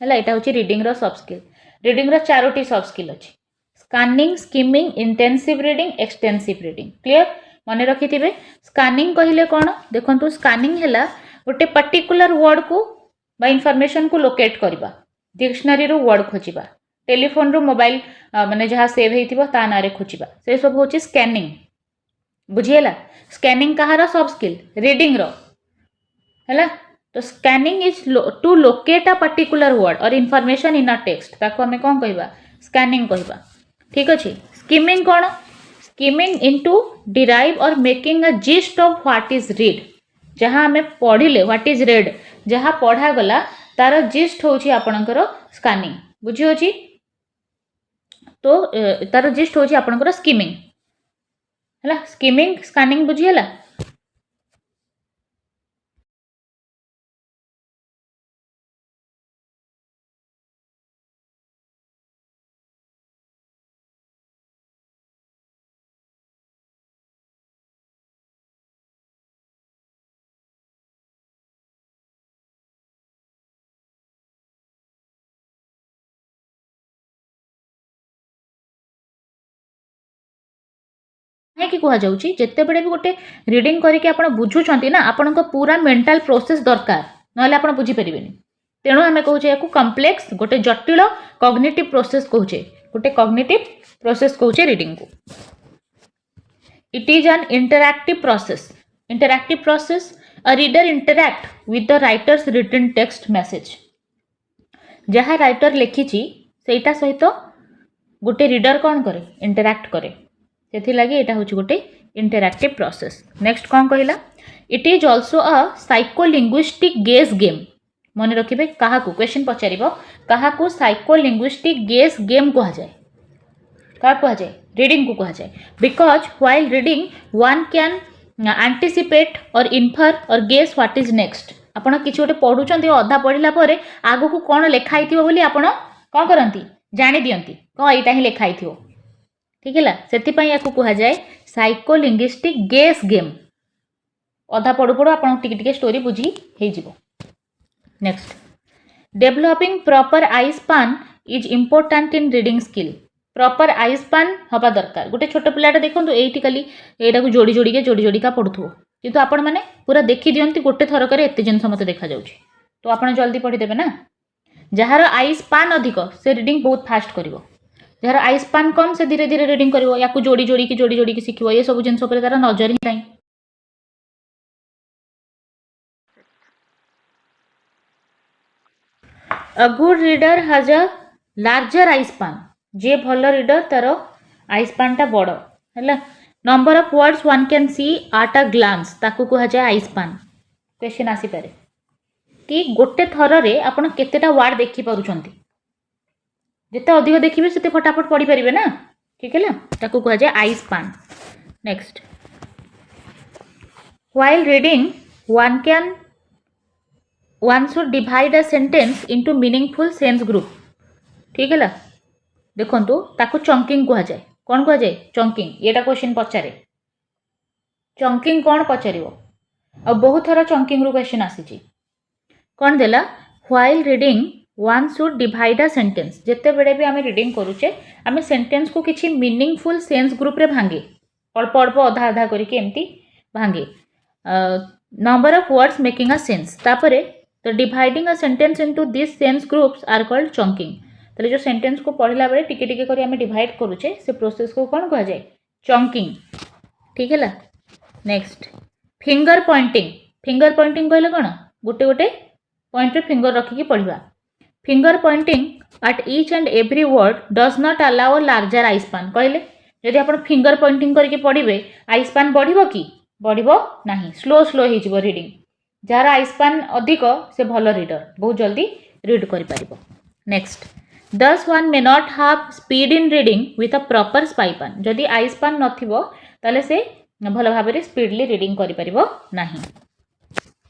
हला एटा होची रीडिंग रो सब स्किल रीडिंग रो चारोटी सब स्किल अछि scanning skimming intensive reading extensive reading clear माने रखिथिबे स्कैनिंग कहिले कोन देखंतु स्कैनिंग हला गोटे पर्टिकुलर वर्ड को बा इनफॉरमेशन को लोकेट करबा डिक्शनरी रो वर्ड खोजिबा टेलीफोन रो मोबाइल माने जहाँ सेव हेतिबो ता नारे खोजिबा से सब होची स्कैनिंग बुझियला स्कैनिंग कहार सब स्किल रीडिंग रो हैला तो scanning is to locate a particular word और इनफॉरमेशन इन अ टेक्स्ट ताको हमें कौन कहबा स्कैनिंग कहबा ठीक अछि स्किमिंग कोन स्किमिंग इनटू डिराइव और making a gist of what is read जहाँ आम पढ़िले व्हाट इज रेड जहाँ पढ़ा गला तार जिस्ट होची आपणकर स्कैनिंग बुझी होची तो तार जिस्ट होची आपणकर स्किमिंग हैला स्किमिंग स्कैनिंग बुझी हैला कि कह जाउची जेते बडे भी गोटे रीडिंग करके आपण बुझुचंती ना आपण पूरा मेंटल प्रोसेस दरकार नहले आपण बुझी परिबेनी तेणु आम कहे या कम्प्लेक्स गोटे जटिल कॉग्निटिव प्रोसेस कहे गोटे कॉग्निटिव प्रोसेस कहे रीडिंग को। It is an interactive process. Interactive process a reader interact with the writers written text message. जहाँ राइटर लिखी सेटा सहित गोटे रीडर कौन करे इंटरैक्ट करे से लगी यहाँ हूँ गोटे इंटरैक्टिव प्रोसेस। नेक्स्ट कौन कहला it is also a psycholinguistic guess game. मन रखिए क्या क्वेश्चन पचार क्या साइकोलिंग्विस्टिक गेस गेम कह जाए क्या कह जाए रीडिंग को कह जाए because while reading one can anticipate और infer or guess what is next. आपड़ किसी गोटे पढ़ुंट अधा पढ़ला आग को कौन लिखाई बोली आपड़ कौन करती जानी दियंती कौन यहाँ ही लिखाई ठीक है से या कह जाए साइकोलिंग्विस्टिक गेस गेम। अधा पढ़ु पढ़ु आप टिके स्टोरी बुझी हो। Next developing proper I span is important in reading skill. Proper I span हवा दरकार। गोटे छोट पिलाटा देखो ये खाली यहाँ जोड़ी जोड़िका पढ़ुव किंतु आपण मैंने पूरा देखी दियंती गोटे थरक एत जिनस मत देखा जाउछि तो आप जल्दी पढ़ीदेवे ना। जार आई स्पान अधिक से रीडिंग बहुत फास्ट कर जार आई स्पान कम से धीरे धीरे रीडिंग कर या जोड़ी जोड़ी शिखो ये सब जिन तार नजर ही नहीं। A good reader has a larger eye span. जे भल रीडर तार आई स्पान टा बड़ है। Number of words one can see at a glance ताकू कह जाए आई स्पान। क्वेश्चन आसी पारे कि गोटे थर रे आपण केतेटा वर्ड देखि पारुछंती जिते अधिक देखिए से फटाफट पढ़ी पारे ना ठीक है ताकू कह जाए eye span. Next while reading one should divide a sentence into meaningful sense group ठीक है देखंतु ताकू चंकिंग कह जाए कौन कह जाए चंकिंग। ये क्वेश्चन पचारे चंकिंग कौन पचार आ बहुत थर चंकिंग रू क्वेश्चन आसी कौन देला while reading one should divide a sentence. जिते बड़े भी आम रीडिंग करुचे आम सेंटेंस को किसी मीनिंगफुल सेंस ग्रुप रे भांगे अल्प अल्प अधा अधा करके एमती भांगे। Number of words making a sense तापरे तो dividing a sentence into this sense groups are called chunking. तो जो सेंटेंस को पढ़ला बेले टिके टिके करी आम डिवाइड करुचे से प्रोसेस को कौन कह जाए चंकिंग ठीक है। नेक्स्ट फिंगर पॉइंटिंग कहले कौन गोटे गोटे पॉइंट रे फिंगर रखिकी पढ़ा। Finger Poynting at each and every word does not allow larger eye span. कहले जदि आप फिंगर पॉइंटिंग करके पढ़े आई स्पान बढ़िबो कि बढ़िबो नहीं स्लो स्लो हो रीडिंग। जार आई स्पान अधिक से भल रीडर बहुत जल्दी रीड कर पारिबो। Next thus one may not have speed in reading with a proper eye span. जदि आई स्पान नथिबो ताले से भल भाव में स्पीडली रीडिंग करि परिबो नाही।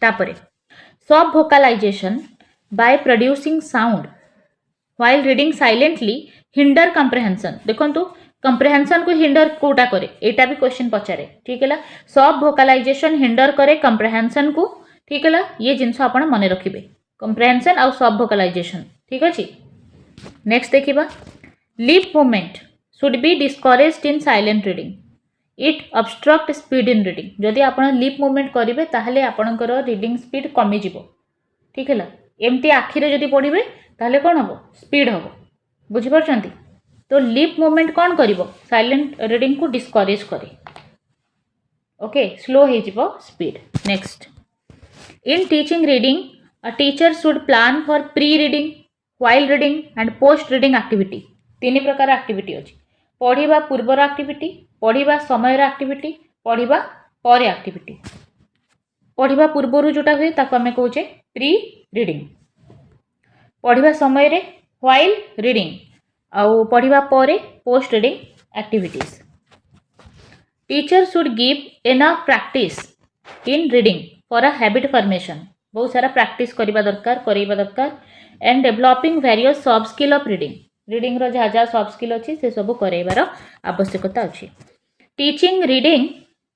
तापरे सब vocalization by producing sound while reading silently hinder comprehension. देखंतु कंप्रेहेंशन को हिंडर कोटा करे एटा भी क्वेश्चन पचारे ठीक है। सब भोकालाइजेशन हिंडर करे कंप्रेहेंशन को ठीक है। ये जिनस आपण मन रखिबे कंप्रेहेंशन और सब भोकालाइजेशन ठीक अछि। नेक्स्ट देखिबा lip movement should be discouraged in silent reading it obstruct speed in reading. जदि आप लिप मूवमेंट करेंगे ताहले आपणकर रीडिंग स्पीड कमी जिवो ठीक है। एमती आखिरे जदि पढ़े ताहले कौन हम स्पीड हम बुझीपारछंती। तो लिप मूवमेंट कौन करिवो साइलेंट रीडिंग को डिस्करेज करे ओके स्लो हो जिवो speed. Next in teaching reading a teacher should plan for pre reading while reading and post reading activity. तीन प्रकार एक्टिविटी अछि पढ़िबा पूर्वर एक्टिविटी पढ़िबा समय एक्टिविटी पढ़िबा पर एक्टिविटी। पढ़िबा पूर्वर जोटा हुए ताको आमे कहूचे प्री रीडिंग पढ़िबा समय रे व्हाइल रीडिंग आउ पढ़िबा पर post reading activities. Teacher should give enough practice in reading for a habit formation. बहुत सारा प्रैक्टिस करबा दरकार and developing various soft skill of reading रो जहाँ जहाँ सॉफ्ट स्किल अच्छी से सब कराइबार आवश्यकता अच्छी। Teaching reading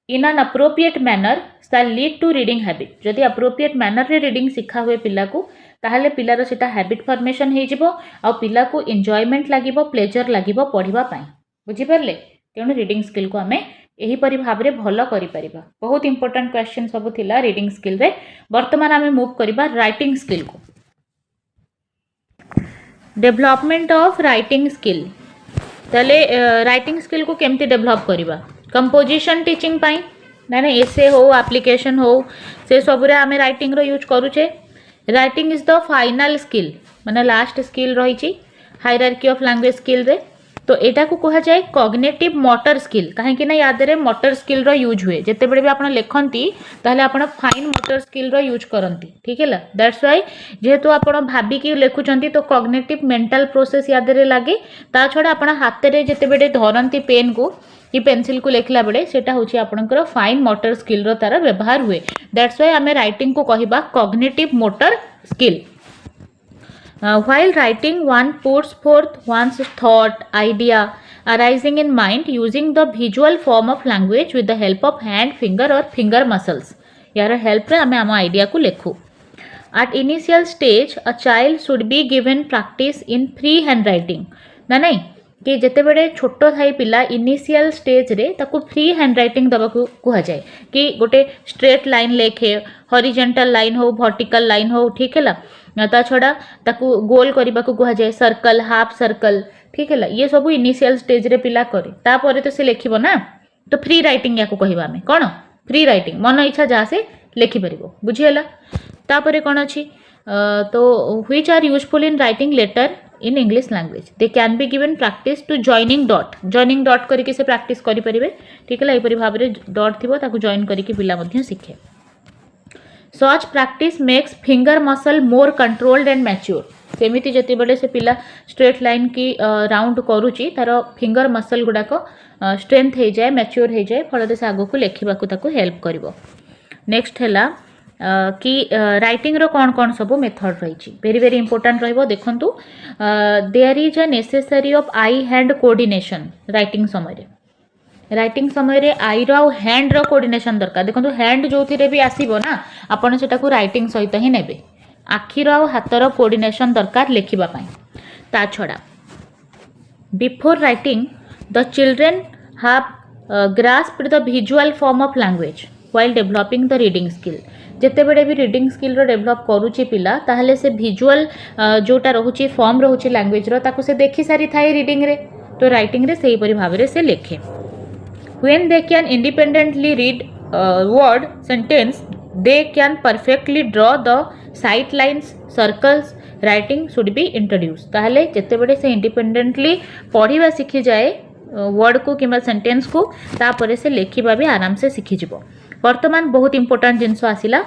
in an appropriate manner shall lead to reading habit. जदि अप्रोप्रिएट मैनर रे रीडिंग शिखा हुए पिला को ताहले पिलार सेटा हैबिट फॉर्मेशन हो जिवो आ पिला को एंजॉयमेंट लागिवो प्लेजर लागिवो पढ़िबा पई बुझी परले। तेणु रीडिंग स्किल को आमे एही परि भाव रे भलो करि परिबा। बहुत इंपोर्टेंट क्वेश्चन सब थिला रीडिंग स्किल रे। वर्तमान आमे मूव करिबा राइटिंग स्किल को। डेभलपमेंट ऑफ राइटिंग स्किल ताले राइटिंग स्किल को केमती डेभलप करवा कंपोजिशन टीचिंग पाई ना एसे हो एप्लिकेशन हो से सबरे आमे राइटिंग रो यूज करूचे। Writing is the final skill माने लास्ट स्किल रही हायरार्की ऑफ लैंग्वेज स्किल रे। तो एटा को कहा जाए कॉग्निटिव मोटर स्किल कहीं ना याद मोटर स्किल रो यूज हुए जिते बड़े भी आप लिखती ताहले आप फाइन मोटर स्किल रो यूज करती ठीक है दैट्स वाई जेहेतु आप भाविकी लिखुंट तो कॉग्निटिव मेंटल प्रोसेस याद लगे ता छड़ा आप हाथ में जिते बड़े धरती पेन को कि पेंसिल को लिखला बेले सेटा होची आपनकर फाइन मोटर स्किल रो तार व्यवहार हुए दैट्स वाई आमे राइटिंग को कहिबा cognitive motor skill. While writing, one puts forth one's thought, idea arising in mind using the visual form of language with the help of hand, finger or finger muscles. यार help रे हमें आम idea को लिखू। At initial stage, a child should be given practice in free handwriting. ना नहीं कि जिते बड़े छोट थाई पिला इनिशियल स्टेज रे ताकू फ्री हैंडराइटिंग दबा को कहा जाए कि गोटे स्ट्रेट लाइन लेखे हॉरिजॉन्टल लाइन हो वर्टिकल लाइन हो ठीक है ता छड़ा ताकू गोल करबा को कहा जाए सर्कल हाफ सर्कल ठीक है ये सब इनिशियल स्टेज रे पिला करे तापर तो से लिखिबो ना तो फ्री राइटिंग या को कहबा हमें कोन फ्री राइटिंग मन इच्छा जा से लिखि परिबो बुझियला। तापर कोन अछि तो which are useful in writing letter in English language they can be given practice to joining dot करके से प्रैक्टिस करि परिबे ठीक है एपरि भाव रे डॉट थिबो ताकू जॉइन करके पिला मध्ये शिखे। Such practice makes finger muscle more controlled and mature सेमिति जति बड़े से पिला स्ट्रेट लाइन की राउंड करूची तार फिंगर मसल गुडाक स्ट्रेंथ हो जाए मैच्योर हो जाए फल से आगो को लेखा ताकू हेल्प करिवो। नेक्स्ट है कि राइटिंग रो कौन कौन सब मेथड रही वेरी वेरी इंपोर्टेंट रहिबो देखंतु there is a necessary of eye hand coordination writing समय रे आई रो हैंड रो कोऑर्डिनेशन दरकार देखंतु हैंड जो थिरे भी आसीबो ना आपण सेटा को राइटिंग सहित ही नेबे आखिर आ हातर कोऑर्डिनेशन दरकार लिखिबा पई। ता छड़ा before writing the children have grasped the visual form of language while developing the reading skill जिते बड़े भी रीडिंग स्किल रो डेवलप करूची पिला ताहले से विजुअल जोटा रहउची फॉर्म रहउची लैंग्वेज रो ताकू से देखि सारी थाई रीडिंग रे तो राइटिंग रे सही परि भाव रे से लिखे। When they can independently read word sentence they can perfectly draw the sight lines circles writing should be introduced ताहले जिते बड़े से इंडिपेंडेंटली पढ़िबा सीखी जाए वर्ड को किंबा सेंटेंस को तापर से लिखिबा भी आराम से सीखी जिवो। वर्तमान बहुत इंपोर्टेंट जिनस आसिला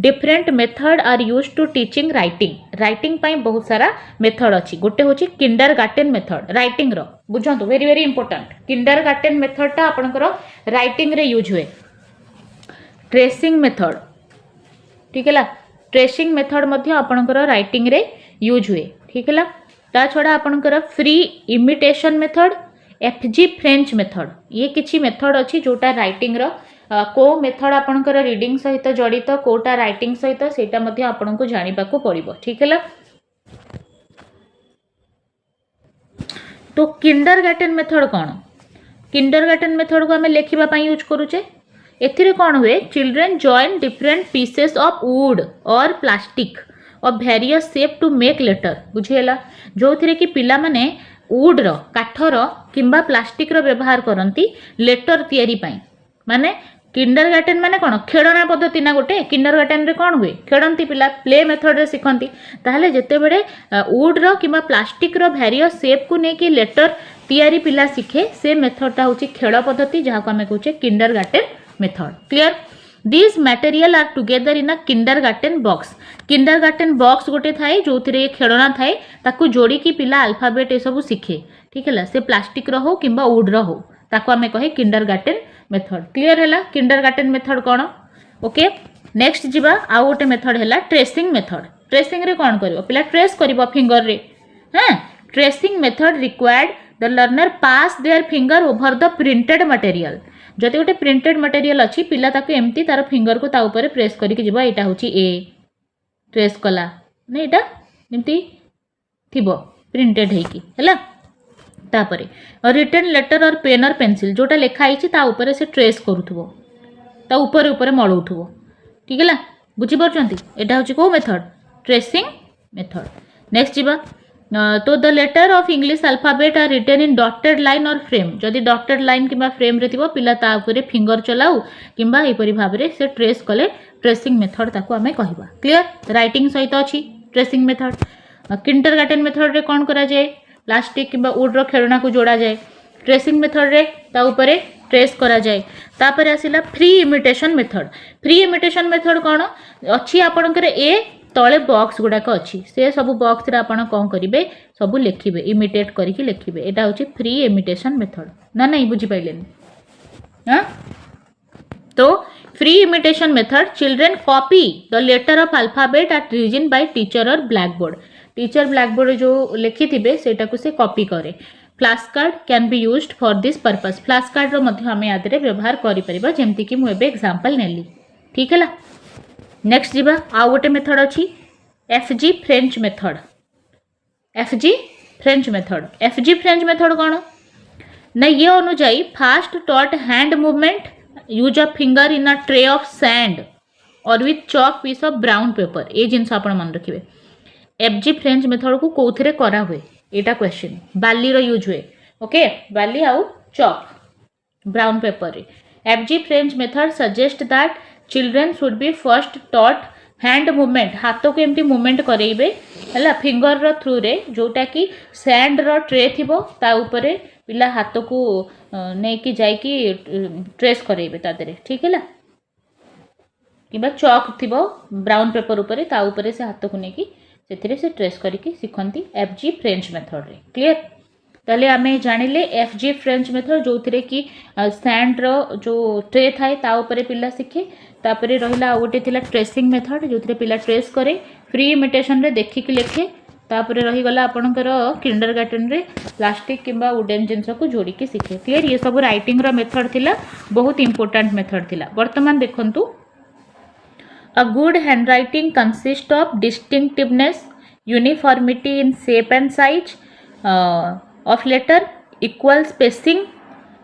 different method are use to teaching writing पाई बहुत सारा मेथड अच्छी गोटे होची किंडरगार्टेन मेथड राइटिंग रो बुझंतु very very important kindergarten method टा आपनकर राइटिंग रे यूज हुए। ट्रेसिंग मेथड ठीक है ट्रेसिंग मेथड मध्य आपनकर राइटिंग रे यूज हुए ठीक है। ता छड़ा आपनकर free imitation method F G French method ये किछि मेथड अच्छी जोटा राइटिंग रो को मेथड आपनकर रीडिंग सहित जड़ित कोटा राइटिंग सहित सेटा मध्ये आपन को जानिबा को पड़िबो ठीक है। तो किंडरगार्टेन मेथड कौन किंडरगार्टेन मेथड को हमें लिखिबा पई यूज करूचे एथिरे कौन हुए children join different pieces of wood or plastic of various shape to make letter बुझिएला जो थिरे कि पिला माने वुड रो काठर किंबा प्लास्टिक रो व्यवहार करंती लेटर तयारी पई माने किंडरगार्टेन माने कौन खेलना पद्धति ना गोटे किंडरगार्टेन रे कौन हुए खेलती पिला प्ले मेथड रे शिखती ताहले जेते बड़े वुड रो किंबा प्लास्टिक रो वेरियस शेप को नेकी लेटर तयारी पिला शिखे से मेथडटा होची खेल पद्धति जहाँ को आम कहचे kindergarten method clear. This material are together in a kindergarten box गोटे थाए जो खेलना थाए ताकू जोड़ी की पिला अल्फाबेट ए सब शिखे ठीक है से प्लास्टिक रो हो किंबा वुड रो हो ताकू आम कहे किंडरगार्टेन मेथड क्लियर है किंडरगार्टेन मेथड कौन ओके। नेक्स्ट जीवा आउ गोटे मेथड है ट्रेसिंग मेथड ट्रेसिंग रे कौन करिवो पिला ट्रेस करिवो फिंगर रे हाँ tracing method required the learner pass their finger over the printed material जदि गोटे प्रिंटेड मटेरियल अच्छी पिला ताकू एमती तार फिंगर को ता ऊपर प्रेस करके जीवा एटा होची ए ट्रेस कला ने एटा एमती थिबो प्रिंटेड हेकी हैला तापरे रिटन लेटर और पेन और पेंसिल जोटा लिखा है ता ऊपर से ट्रेस करूथबो ता ऊपर ऊपर मळउथबो ठीक है बुझी परछंती एटा होची को मेथड ट्रेसिंग मेथड। नेक्स्ट जीवा तो the letter of English alphabet are written in dotted line और फ्रेम जदि डॉटेड लाइन कि फ्रेम रे थिबो पिला ता ऊपर फिंगर चलाऊ किंबा एपरी भाव में से ट्रेस कले ट्रेसिंग मेथड ताको आमे कहबा क्लियर राइटिंग सहित अछि ट्रेसिंग मेथड किंडरगार्टन मेथड रे कोन करा जाय प्लास्टिक किंबा वुड रो खेलना को जोड़ा जाए ट्रेसिंग मेथड रे ता ऊपर ट्रेस करा जाए तापर आसिला फ्री इमिटेशन मेथड कौन अच्छी आपणकर ए तले बॉक्स गुड़ाक अच्छी से सब बॉक्स रे आपण कौन करेंगे सब लिखे इमिटेट करके लिखे यहाँ हूँ फ्री इमिटेशन मेथड ना नहीं बुझी पाइले हाँ तो free imitation method children copy the letter of alphabet at reason by teacher or blackboard जो लिखि थे सेटा को से कॉपी करे flash card can be used for this purpose flash card रो मध्य आमे आदरे व्यवहार करि परिबा जेमति कि मु एबे एग्जांपल नेली ठीक है ला नेक्स्ट जीवा आ गोटे मेथड अछि एफजी फ्रेंच मेथड कोन ना ये अनुଯାयी first taught hand movement use of finger in a tray of sand or with chalk piece of brown paper ये जिनस आपण मन रखिबे एफजी फ्रेंच मेथड को कोथरे करा हुए एटा क्वेश्चन बाली रो यूज हुए ओके बाली आउ चॉक ब्राउन पेपर रे F G French method suggest that children should be first taught hand movement हाथ को एमती मूवमेंट करेइबे हला फिंगर रो थ्रू रे जोटा कि सैंड रो ट्रे थिबो ता ऊपर पिला हाथ को नै कि जाई कि ट्रेस करेइबे ता देरे ठीक है ला किबा चॉक थिबो ब्राउन पेपर ऊपर ता ऊपर से हाथ को नै कि से से ट्रेस करके शिखती एफजी फ्रेंच मेथड रे क्लियर ताले आमे जानिले एफजी फ्रेंच मेथड जो थिरे कि सैंड रो जो ट्रे थाए ता ऊपर पिला शिखे तापरे रहिला गोटे थिला ट्रेसिंग मेथड जो थिरे पिला ट्रेस करे फ्री इमिटेशन रे देखि कि लिखे तापरे रही गला आपनकर किंडरगार्टन रे प्लास्टिक किंबा वुडन जिंस को जोड़ी के शिखे क्लियर ये सब राइटिंग रो मेथड थिला बहुत इंपोर्टेंट मेथड थिला वर्तमान देखंतु A good handwriting consists of distinctiveness, uniformity in shape and size of letter, equal spacing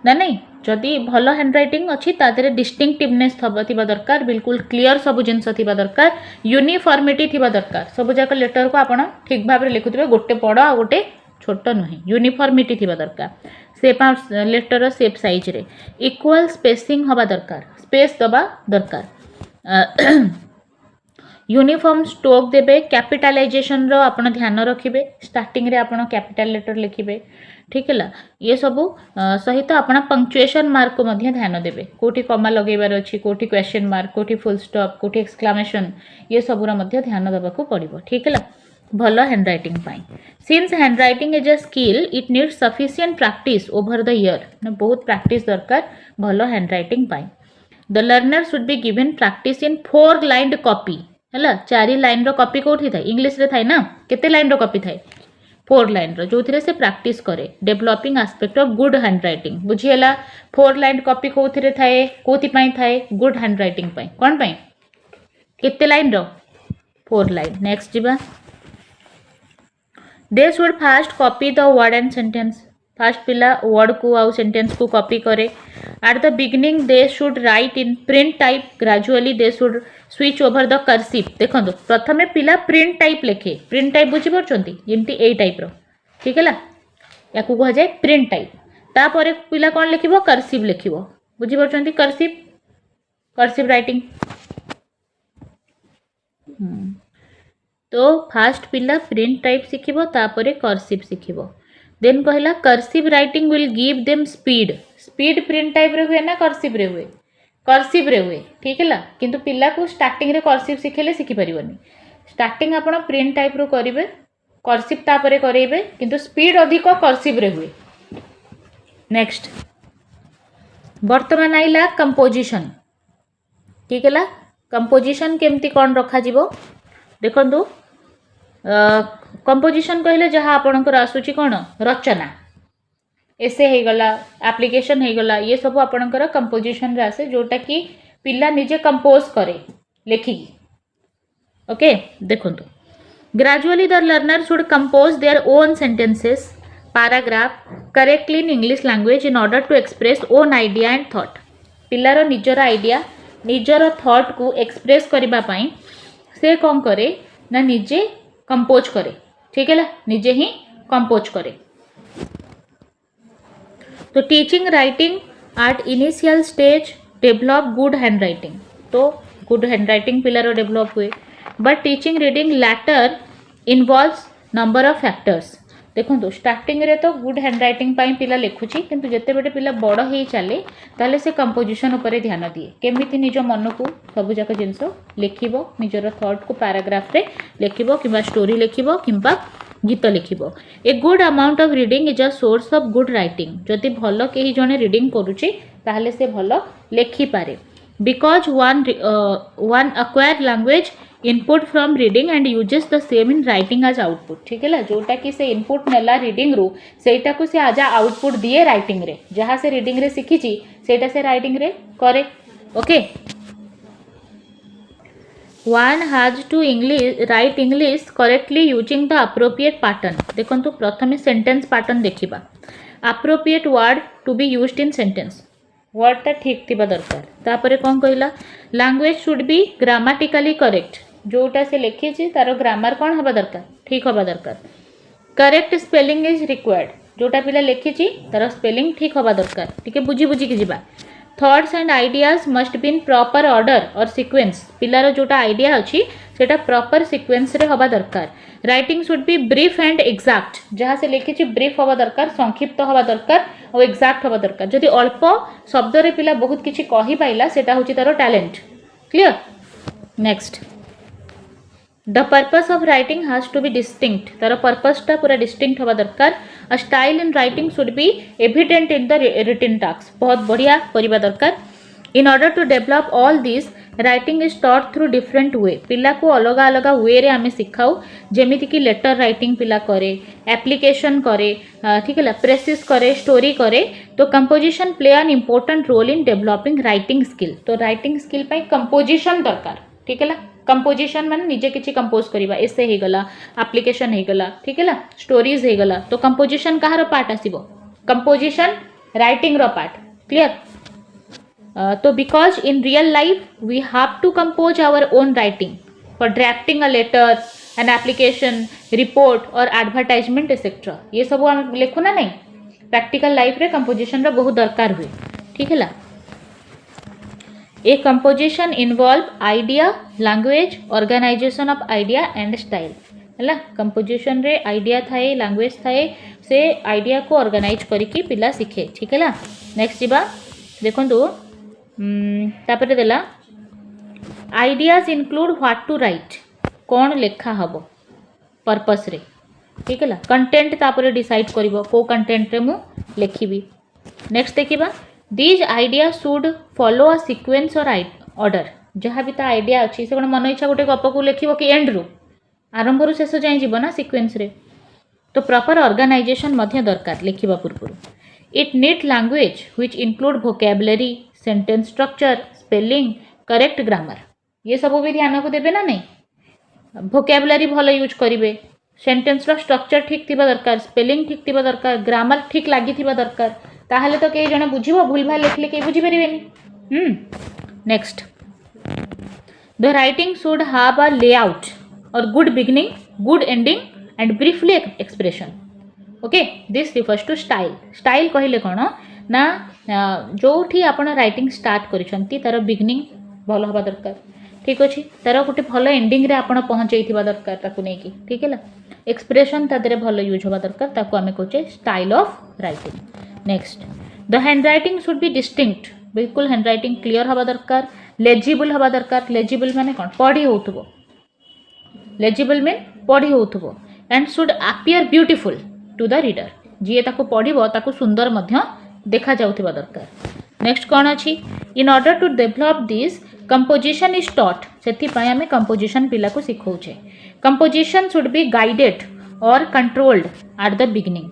ना नहीं जदि भल हैंडराइटिंग अच्छी तादरे डिस्टिंक्टिवनेस थिबा दरकार बिल्कुल क्लियर सब जिनस थिबा दरकार यूनिफॉर्मिटी थिबा दरकार सब जाक लेटर को आपण ठीक भाव लिखुथिबे गोटे बड़ आ गोटे छोट नुहे यूनिफॉर्मिटी थिबा दरकार शेप लेटर शेप साइज रे इक्वल स्पेसिंग हवा दरकार स्पेस दबा दरकार यूनिफॉर्म स्ट्रोक देबे कैपिटलाइजेशन रो आपण ध्यान रखिबे स्टार्टिंग रे आपण कैपिटल लेटर लिखिबे ठीक है ला ये सब सहित आपण पंक्चुएशन मार्क को मध्य ध्यान देबे कोठी कॉमा लगेबार अछि कोठी क्वेश्चन मार्क कोठी फुल स्टॉप कोठी एक्सक्लेमेशन ये सब रो मध्य ध्यान देबा को पड़िबो ठीक है ला भलो handwriting pi since handwriting is a skill it needs sufficient practice over the year बहुत प्रैक्टिस दरकार भलो handwriting pi the learner should be given practice in 4 lined copy है 4 लाइन रो कॉपी कोठी थाए इंग्लिश रे थाए ना केते लाइन रो कॉपी थाए 4 लाइन रो जो से प्रैक्टिस करे developing aspect of good handwriting बुझीला 4 लाइन कॉपी कोथिरे थाए कोथि पई थाए गुड हैंडराइटिंग पई कोन पई केते लाइन रो 4 लाइन नेक्स्ट जीवा they should fast copy the word and sentence fast पिला वर्ड को आउ सेंटेंस को कॉपी करे eight the beginning they should write in print type gradually they should switch over the cursive देखो प्रथमे पिला print type लिखे प्रिंट टाइप बुझी पारछंती जेमती ए टाइप रो ठीक है ला याकू कह जाए प्रिंट टाइप तापर पिला कोन लिखिबो कर्सिव लिखिबो बुझी पारछंती कर्सिव राइटिंग तो फास्ट पिला प्रिंट टाइप शिखिबो तापर कर्सिव शिखिबो देन कहला cursive writing will give them speed print type रे हुए ना कर्सिव रे हुए ठीक है ला किंतु पिला को स्टार्टिंग रे कर्सिव शिखेले शिखि परिबनी स्टार्टिंग आपण प्रिंट टाइप रो करिवे कर्सिव तापरे करेइबे किंतु स्पीड अधिक कर्सिव रे हुए नेक्स्ट वर्तमान आइला कंपोजिशन ठीक है ला कंपोजिशन केमती कोन रखा जिवो देखंतु कंपोजिशन कहले जहाँ आपणकर आसुची कौन रचना एसे हो गला एप्लिकेशन हो गला ये सब आपणकर कंपोजिशन रे आसे जोटा कि पिला निजे कंपोज करे लेखिकी ओके देखंतु gradually the learner should compose their own sentences paragraph correctly in English language in order to express own idea and thought पिलार निजर आइडिया निजर थॉट को एक्सप्रेस करबा पई से कौन करे ना निजे कंपोज करे ठीक है, निजे ही कंपोज करे। तो teaching writing at initial stage develop good hand writing, तो गुड हैंड राइटिंग पिलार डेवलप हुए। But teaching reading later involves number of factors. देखो स्टार्टिंग रे तो गुड हैंड राइटिंग पाई पिला लिखुची, किंतु जेते बेटे पिला बड़ हो चले ताले से कंपोजिशन उपरे ध्यान दिए, केमिति निज मन को सब जाक जिनस लिखिबो, निजर थॉट को पैराग्राफ रे लिखिबो किबा स्टोरी लिखिबो किबा गीत लिखिबो। A good amount of reading is a source of good writing. जदि भल कहीं जने रीडिंग करूची ताहले से भल लिखि पारे। Because one acquire language input from reading and uses the same in writing as output. ठीक है, जोटा कि से इनपुट नेला रीडिंग रू सेटा को से आज आउटपुट दिए राइटिंग रे, जहाँ से रीडिंग रे शिखिची सेटा से राइटिंग रे करे। Okay, one has to write English correctly using the appropriate pattern। देखो प्रथम सेंटेंस पैटर्न देखिबा। appropriate word to be used in sentence, word टा ठीक थिबा दरकार। तापरे कौन कहला, लैंग्वेज शुड बी ग्रामाटिकली करेक्ट, जोटा से लिखी तार ग्रामर कौन हवा दरकार, ठीक हवा दरकार। करेक्ट स्पेलिंग इज रिक्वायर्ड, जोटा पिला लिखी तार स्पेलिंग ठीक हवा दरकार, ठीक है, बुझी बुझी की जिबा। Thoughts and ideas must be in proper order और सीक्वेंस, पिलार जोटा आइडिया अच्छी सेटा प्रॉपर सीक्वेंस रे हवा दरकार। Writing should B brief and exact, जहाँ से लिखी ब्रीफ हवा दरकार, संक्षिप्त हवा दरकार और एग्जैक्ट हवा दरकार। जदि अल्प शब्द रे पिला बहुत किछि कहि पाइला सेटा होची तारो talent. Clear. Next, the purpose of writing has to be distinct, तार पर्पस टा पूरा डिस्टिंक्ट हवा दरकार। A style in writing should be evident in the written task, बहुत बढ़िया करबा दरकार। In order to develop all this writing is taught through different way, पिला को अलग अलग वे रे आमे सिखाऊ, जेमिति कि लेटर राइटिंग पिला करे, एप्लीकेशन करे, ठीक है, प्रेसिस करे, स्टोरी करे। तो composition play an important role in developing writing skill, तो राइटिंग स्किल पाई कंपोजिशन दरकार। ठीक है, कंपोजिशन माने निजे किछि कंपोज करिबा, एसे हे गला, एप्लीकेशन हे गला, ठीक है, स्टोरीज हे गला। तो कंपोजिशन कहार पार्ट आसीबो, कंपोजिशन राइटिंग रो पार्ट। क्लियर। तो because in real life we have to compose our own writing for drafting a letter, an application, report or advertisement etcetera, ये सब हम लिखु ना नहीं, प्रैक्टिकल लाइफ रे कंपोजिशन रो बहुत दरकार हुए। ठीक है। A composition involve idea, language, organization of idea and style. है कंपोजिशन रे आइडिया थाए, लैंग्वेज थाए, से आइडिया को ऑर्गेनाइज करके पिला सीखे। ठीक है। नेक्स्ट जीवा देखो तापर देला ideas include what to write, कौन लेखा हबो पर्पस रे। ठीक है, कंटेंट तापर डिसाइड करिवो को कंटेंट रे मु लिखिबी। नेक्स्ट देखिबा these idea should follow a sequence और ऑर्डर, जहाँ भी ता आइडिया अच्छी से मन इच्छा गोटे गप को लिखिबो कि एंड रु आरंभ रु शेष जाए जीव ना सीक्वेंस रे। तो प्रॉपर ऑर्गेनाइजेशन मध्य दरकार लिखिबा पूर्व। It need language which include vocabulary, sentence structure, spelling, correct grammar, ये सब भी ध्यान को देबे ना नहीं। वोकैबुलरी भल यूज करेंगे, सेंटेंस रो स्ट्रक्चर ठीक थिबा दरकार, स्पेलिंग ठीक थिबा दरकार, ग्रामर ठीक लागि थिबा दरकार, ताहले तो कई जने बुझिबो, भूल भाल लिखले कई बुझी परिबेनी। Next, the writing should have a layout or good beginning, good ending and briefly expression. Okay, this refers to style. Style कहले कौन ना जो आपण राइटिंग स्टार्ट करिसंती तार बिगिनिंग भल हवा दरकार, ठीक अच्छे, तार गोटे भल एंडिंग रे आपण पहुंचैथिबा दरकार ताकू नै कि। ठीक है, एक्सप्रेशन तादरे भल यूज हवा दरकार, ताकू आमे कहचे style of writing. Next, the handwriting should be distinct, बिल्कुल हैंड राइटिंग क्लियर हवा दरकार, लेजिबल हवा दरकार। लेजिबल माने कोन, पढ़ी होथबो, लेजिबल मीन पढ़ी होथबो, and should appear beautiful to the reader, जी ताकू पढ़िबो ताकू सुंदर मध्य देखा जाउथिबा दरकार। नेक्स्ट कौन अच्छी, in order to develop this composition is taught, सेथि पय हमें कंपोजिशन पिला को सिखौछे। कंपोजिशन शुड बी गाइडेड और कंट्रोल्ड एट द बिगिनिंग,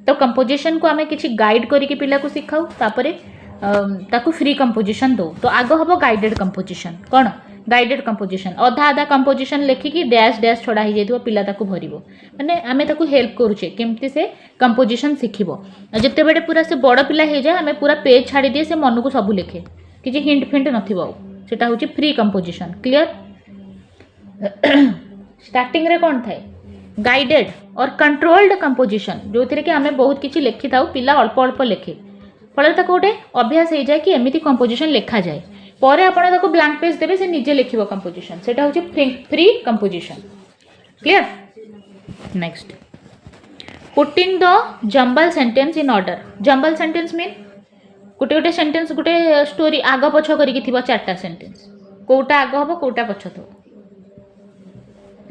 तो कंपोजिशन को हमें किछि गाइड करिके पिला को सिखाऊ, तापरे ताकू फ्री कंपोजिशन दो। तो आगो हबो गाइडेड कंपोजिशन, कौन गाइडेड कंपोजिशन, अधा आधा कंपोजिशन लेखिकी डैश डैश छड़ा हो जाइए, पिला ताकू भरिबो, माने आमे ताकू हेल्प करूचे केमती से कंपोजिशन शिखिबो। जते बेडे पूरा से बड़ पिला हो जाए आमे पूरा पेज छाड़ी दिए, से मन को सब लिखे, किछि हिंट फिंट नथिबो, सेटा होची फ्री कंपोजिशन। क्लियर। स्टार्टिंग रे कोन थाए, गाइडेड और कंट्रोल्ड कंपोजिशन जो थी कि आम बहुत किसी लिखि था पिला अल्प अल्प लिखे फल गोटे अभ्यास हो जाए कि एमती कंपोजिशन लिखा जाए पर आपको ब्लांक पेज देवे से निजे लिख कंपोजिशन से हूँ free composition clear next putting the jumble sentence in order jumble sentence mean गोटे गोटे सेंटेंस गोटे स्टोरी आग पछ करके थी चार्टा सेंटेंस कोटा आग हम कोटा पछ थो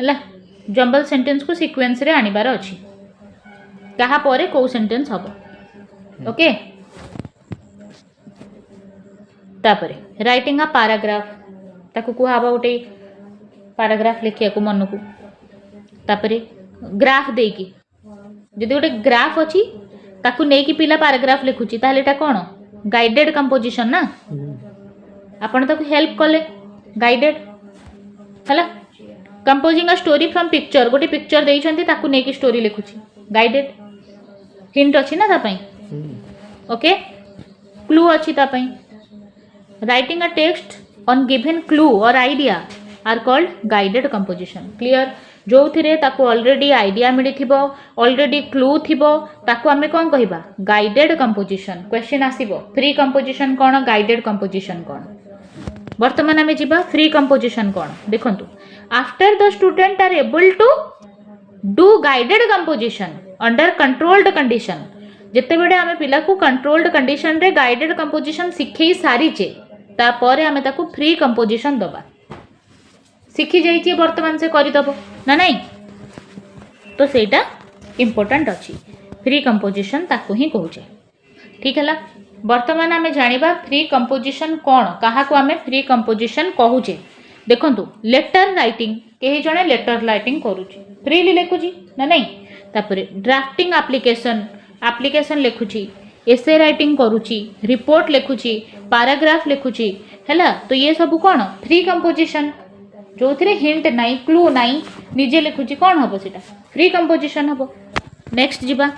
है जंबल सेंटेंस को सीक्वेंस रे आनिबार अछि कहा परे को सेंटेंस हम ओके तापरे राइटिंग अ पैराग्राफ ताकू कुहा गोटे पैराग्राफ लिखिया को मन को तापरे ग्राफ देकी जदि गोटे ग्राफ अच्छी ताकू नेकी पिला पैराग्राफ लिखुची ताहले एटा कोन गाइडेड कंपोजिशन ना आपण ताकू हेल्प कले गाइडेड हला composing a story from picture गोटे पिक्चर देइछंती ताकू नेकी स्टोरी लिखुची गाइडेड हिंट अच्छी ना तापई ओके क्लू अच्छी तापई writing a text on given clue or idea are called guided composition clear जो थिरे ताकू ऑलरेडी आइडिया मिली थिबो ऑलरेडी क्लू थिबो ताकू आमे कोन कहिबा गाइडेड कंपोजिशन क्वेश्चन आसीबो फ्री कंपोजिशन कोन गाइडेड कंपोजिशन कोन वर्तमान आमे जिबा फ्री कंपोजिशन कोन देखंतु after the student are able to do guided composition under controlled condition जेते बेडे आमे पिला को कंट्रोल्ड कंडीशन रे गाइडेड कंपोजिशन सिखै सारीचे तापरे आमे ताकू फ्री कंपोजिशन दबा शिखी जाइए वर्तमान से करदब ना नहीं तो सेटा इम्पोर्टेंट अच्छी फ्री कंपोजिशन ताकू ही कहूचे ठीक है वर्तमान आम जानिबा फ्री कंपोजिशन कौन क्या आम फ्री कंपोजिशन कहूचे देखंतु लेटर राइटिंग कहीं जड़े लेटर राइटिंग करुच्ची फ्रीली लिखुची ना नहीं तापरे ड्राफ्टिंग एप्लिकेशन लिखुची एसे राइटिंग करुच्ची रिपोर्ट लिखुची पैराग्राफ लिखुची है तो ये सब कौन फ्री कंपोजिशन जो थे हिंट नाई क्लू नाई निजे लिखुची कौन हम सीटा फ्री कंपोजिशन हम नेक्स्ट जीवा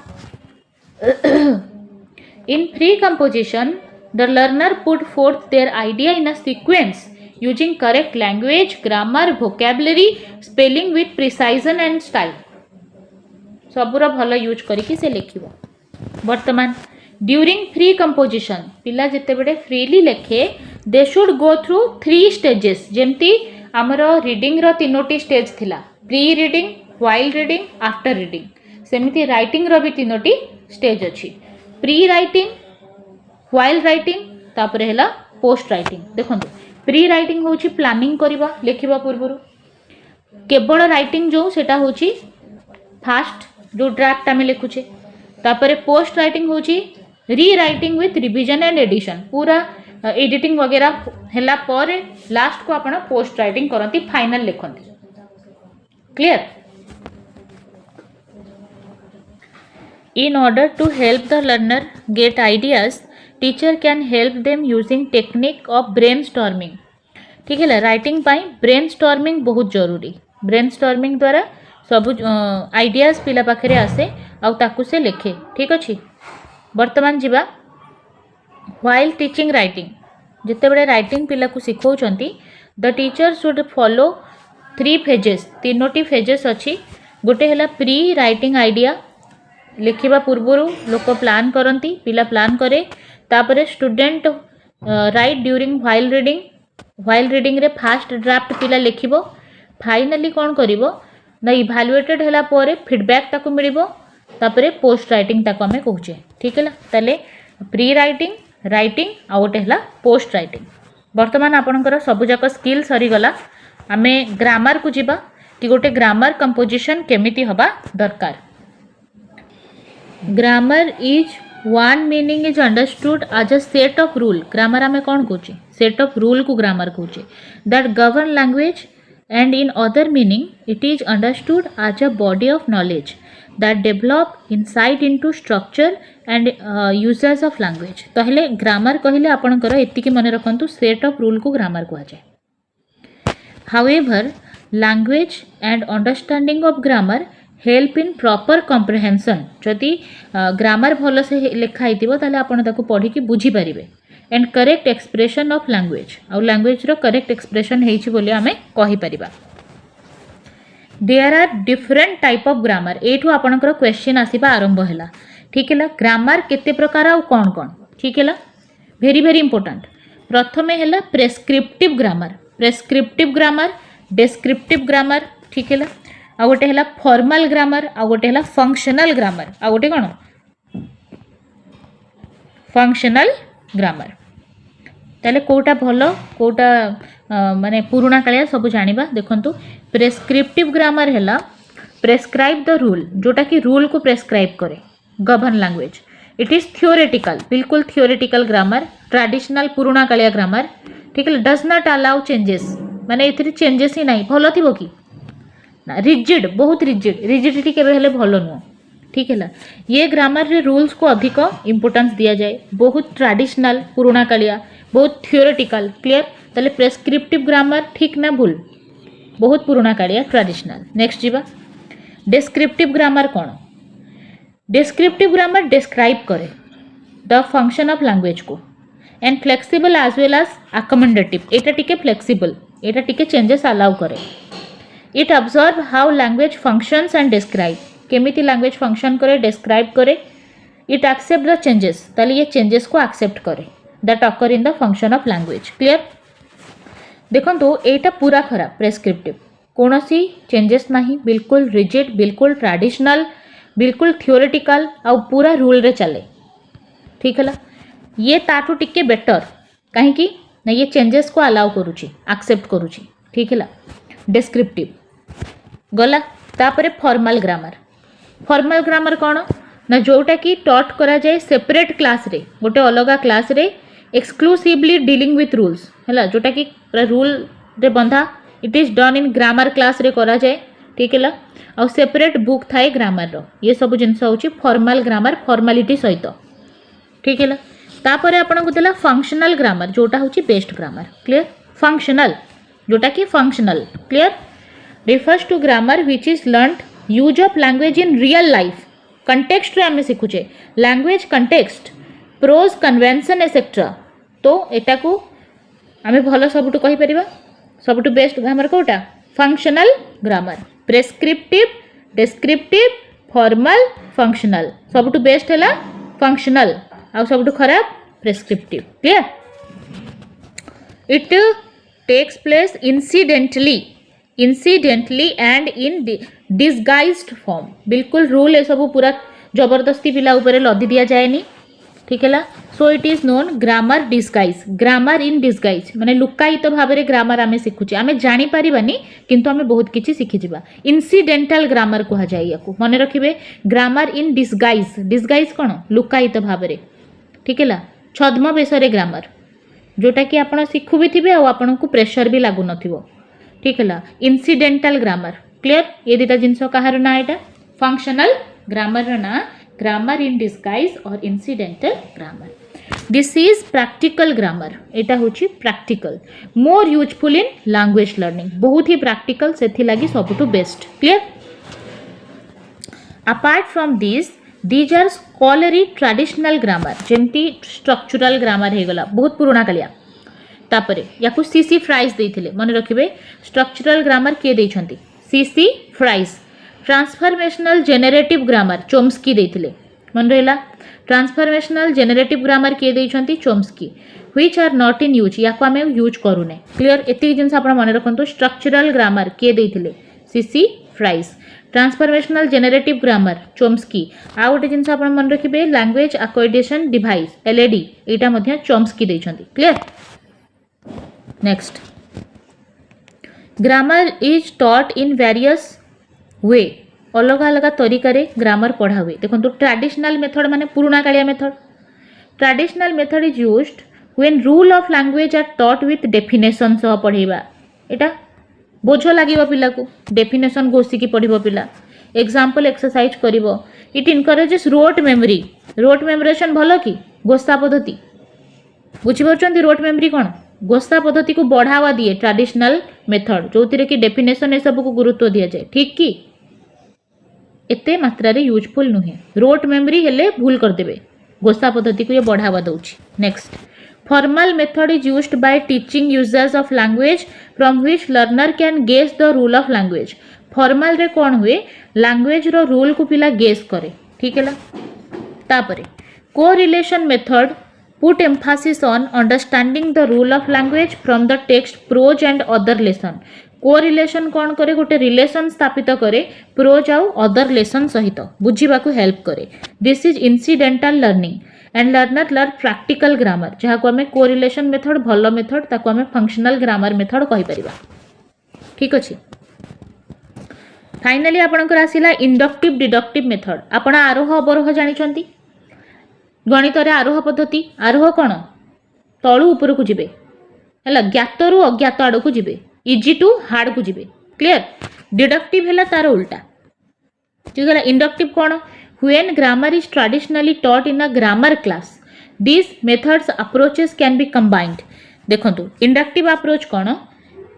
in free composition the learner put forth their idea in a sequence using correct language grammar vocabulary spelling with precision and style सबूर भल यूज करके से लिखिबो वर्तमान ड्यूरिंग फ्री कंपोजिशन पिला जिते बड़े फ्रीली लिखे they should go through 3 stages जेमती आमर रीडिंग रो 3टी स्टेज थिला pre reading while reading after reading सेमिति राइटिंग रो भी 3टी स्टेज अच्छी प्री राइटिंग व्हाइल राइटिंग तापर हैला पोस्ट राइटिंग देखंतु प्री राइटिंग होची प्लानिंग करबा लिखिबा पूर्वरु केवल राइटिंग जो सेटा होची फास्ट जो ड्राफ्ट आमे लिखुचे तापर पोस्ट राइटिंग होची rewriting with revision and addition पूरा एडिटिंग वगैरह हैला पर लास्ट को आपण पोस्ट राइटिंग करंती फाइनल लिखंती clear in order to help the learner get ideas teacher can help them using technique of brainstorming ठीक है राइटिंग पाई ब्रेनस्टॉर्मिंग बहुत जरूरी ब्रेनस्टॉर्मिंग द्वारा सब आइडियाज पिला पाखरे आसे आउ ताकू से लिखे ठीक अच्छे वर्तमान जीवा व्हाइल टीचिंग राइटिंग जिते बड़े राइटिंग पिला को सिखौचंती the teacher should follow 3 phases 3टी फेजेस अच्छी गोटे है प्री राइटिंग आइडिया लिखिबा पूर्वरु लोक प्लान करती पिला प्लान करे तापरे student write during while reading रे फास्ट ड्राफ्ट पिला लिखिबो फाइनली कौन करिवो ना इभालुएटेड हैला परे फीडबैक ताको मिलिबो तापरे पोस्ट राइटिंग ताको हमें कहूचे ठीक है ताले प्री राइटिंग राइटिंग आ गोटे है पोस्ट राइटिंग वर्तमान आपणकर सबुजाक स्किल सरीगला आमे ग्रामर को जीवा कि गोटे ग्रामर कंपोजिशन केमिति हबा दरकार grammar is one meaning is understood as a set of rule grammar आमे कौन कहूचे सेट ऑफ रूल को ग्रामर कहूचे that govern language and in other meaning it is understood as a body of knowledge that develop insight into structure and uses of language तो हेले grammar कहले आपणकर एतिकी मन रखंतु सेट ऑफ रूल को ग्रामर कहा जाए however language and understanding of grammar help in proper comprehension जदि ग्रामर भल से लिखाई ताले आपण ताको पढ़ी कि बुझी पारिबे and correct expression of language आउ लैंग्वेज रो करेक्ट एक्सप्रेशन हेछि बोली आमे कहि परिबा there are different type of grammar एठू आपनकर क्वेश्चन आसीबा आरंभ हैला ठीक है ग्रामर केते प्रकार आ कौन कौन ठीक है वेरी वेरी इंपोर्टेंट प्रथमे हैला प्रेस्क्रिप्टिव ग्रामर डेस्क्रिप्टिव ग्रामर ठीक है आ गोटे हैला फॉर्मल ग्रामर आ गोटे हैला फंक्शनल ग्रामर आ गोटे कोन फंक्शनल ग्रामर ताले कोटा भलो कोटा माने पुराना कालिया सब जानिबा देखंतु प्रेस्क्रिप्टिव ग्रामर हैला प्रेस्क्राइब द रूल जोटा कि रूल को प्रेस्क्राइब करे govern language it is theoretical बिल्कुल थियोरेटिकल ग्रामर ट्रेडिशनल पुराना कालिया ग्रामर ठीक है डज नॉट अलाउ चेंजेस माने एथि चेंजेस ही नहीं भलो थिबो कि ना रिजिड बहुत रिजिडिटी केबे हेले भलो नुह ठीक है ये ग्रामर रे रूल्स को अधिक इंपोर्टेंस दिया जाए बहुत ट्रेडिशनल पुराना कालिया बहुत थियोरेटिकल क्लियर ताले प्रेस्क्रिप्टिव ग्रामर ठीक ना भूल बहुत पुराना कालिया ट्रेडिशनल नेक्स्ट जीवा डेस्क्रिप्टिव ग्रामर कौन डेस्क्रिप्टिव ग्रामर डिस्क्राइब करे द फंक्शन ऑफ लैंग्वेज को and flexible as well as accommodative एटा टिके फ्लेक्सिबल एटा टिके चेंजेस अलाउ करे it observe how language functions and describe केमिति लैंग्वेज फंक्शन करे डिस्क्राइब करे इट एक्सेप्ट द चेंजेस ताले ये चेंजेस को एक्सेप्ट करे that occur in the function of language clear देखो तो एटा पूरा खराब प्रेस्क्रिप्टिव कौन सी चेंजेस नहीं बिल्कुल रिजिड बिल्कुल ट्रेडिशनल बिल्कुल थियोरेटिकल आ पूरा रूल रे चले ठीक है ये ताठू टिके बेटर कहीं ना ये चेंजेस को अलाउ करुची एक्सेप्ट करुची ठीक है डिस्क्रिप्टिव गला तापरे फॉर्मल ग्रामर कौन ना जोटा कि टॉट करा जाए सेपरेट क्लास रे गोटे अलग क्लास रे एक्सक्लूसिवली डीलिंग विथ रूल्स है जोटा कि रूल रे बंधा it is done in grammar class रे करा जाए ठीक है आ सेपरेट बुक थाए ग्रामर रो ये सब जिनस होची फॉर्मल ग्रामर फॉर्मालिटी सहित ठीक है तापर आपन को देला फंक्शनल ग्रामर जोटा होची बेस्ट ग्रामर क्लियर फंक्शनल जोटा कि functional clear refers to grammar which is learned use of language in real life context रे हमें सिखुचे language context prose convention etcetera तो एटा को आमे भलो सबटु कहि परिबा सबटु बेस्ट ग्रामर कोटा functional grammar prescriptive descriptive formal functional सबटु बेस्ट हैला फंक्शनल आ सबटु खराब prescriptive clear it takes place incidentally and in disguised form बिल्कुल रूल ए सब पूरा जबरदस्ती पिला ऊपर लदी दिया जाएनी ठीक है so it is known grammar in disguise माने लुकायित भाव में ग्रामर आमे शिखुचे आमे जानी परिबानी किंतु आमे बहुत किछि शिखि जिबा इनसिडेंटल ग्रामर कहा जाय याकू माने रखिबे ग्रामर इन डिसगाइज कोन लुकायित भाव में ठीक है छद्म बेसरे ग्रामर जोटा कि आपण शिखु भी थिबे आ आपण को प्रेशर भी लागु नथिबो ठीक है इनसिडेंटल ग्रामर क्लियर ये दुटा जिनस कहार ना एटा फंक्शनल ग्रामर ना grammar in disguise or incidental grammar this is practical grammar एटा होची practical more useful in language learning बहुत ही प्रैक्टिकल सेथि लागि सबटु best clear apart from these are scholarly traditional grammar जेमती स्ट्रक्चरल ग्रामर हे गला बहुत पुराना कालिया तापरे याकू सीसी फ्राइज देथिले मन रखिबे स्ट्रक्चरल ग्रामर के देछंती C C Fries transformational generative grammar Chomsky देथिले मन रहला ट्रांसफॉर्मेशनल जेनरेटिव ग्रामर के देछंती Chomsky which are not in use याकू आमे यूज करूने क्लियर एति जिंस आपण मन रखंतु स्ट्रक्चरल ग्रामर के देथिले C C Fries transformational generative grammar Chomsky आ गोटे जिंस आपण मन रखिबे लैंग्वेज एक्वाइडेशन डिवाइस एलएडी एटा मध्ये चोम्स्की देछंती clear next grammar is taught in various way अलग अलग तरीका रे ग्रामर पढ़ा हुए देखो तो ट्रेडिशनल मेथड माने पुराना कालिया method traditional method is used when rule of language are taught with definition सह पढ़ेबा एटा बोझ लागिबो पिला को डेफिनेशन घोषी की पढ़िबो पिला एग्जांपल एक्सरसाइज करिवो इट इनकरेजेस रोट मेमोरेशन भलो कि घोषा पद्धति बुझी परछंती रोट मेमोरी कोन घोषा पद्धति को बढ़ावा दिए ट्रेडिशनल मेथड जो कि डेफिनेशन ए सब को गुरुत्व दिया जाए ठीक कि एते मात्रा रे यूजफुल नुहे रोट मेमोरी हेले भूल कर देबे घोषा पद्धति को ये बढ़ावा दउछि next formal method is used by teaching users of language from which learner can guess the rule of language formal रे कौन हुए लैंग्वेज रो रूल को पिला गेस करे ठीक है तापरे correlation method put emphasis on understanding the rule of language from the text prose and other lesson correlation कौन करे गोटे रिलेशन स्थापित करे प्रोज आउ अदर लेसन सहित बुझीबा को हेल्प करे this is incidental learning and learner learn practical grammar जहाँ को आम कोरिलेशन मेथड भल मेथड ताको आम फंक्शनल ग्रामर मेथड कहि परिबा ठीक अच्छे फाइनाली आपणकर आसिला इंडक्टिव डिडक्टिव मेथड आपण आरोह अवरोह जानिछंती गणित रे आरोह पद्धति आरोह कौन तलू ऊपर को जिबे हैला ज्ञात रु अज्ञात आड़ को जिबे इजी टू हार्ड को जिबे क्लियर डिडक्टिव हैला तार उल्टा ठीक है इंडक्टिव कौन when grammar is traditionally taught in a grammar class this methods approaches can be combined देखंतु इंडक्टिव अप्रोच कौन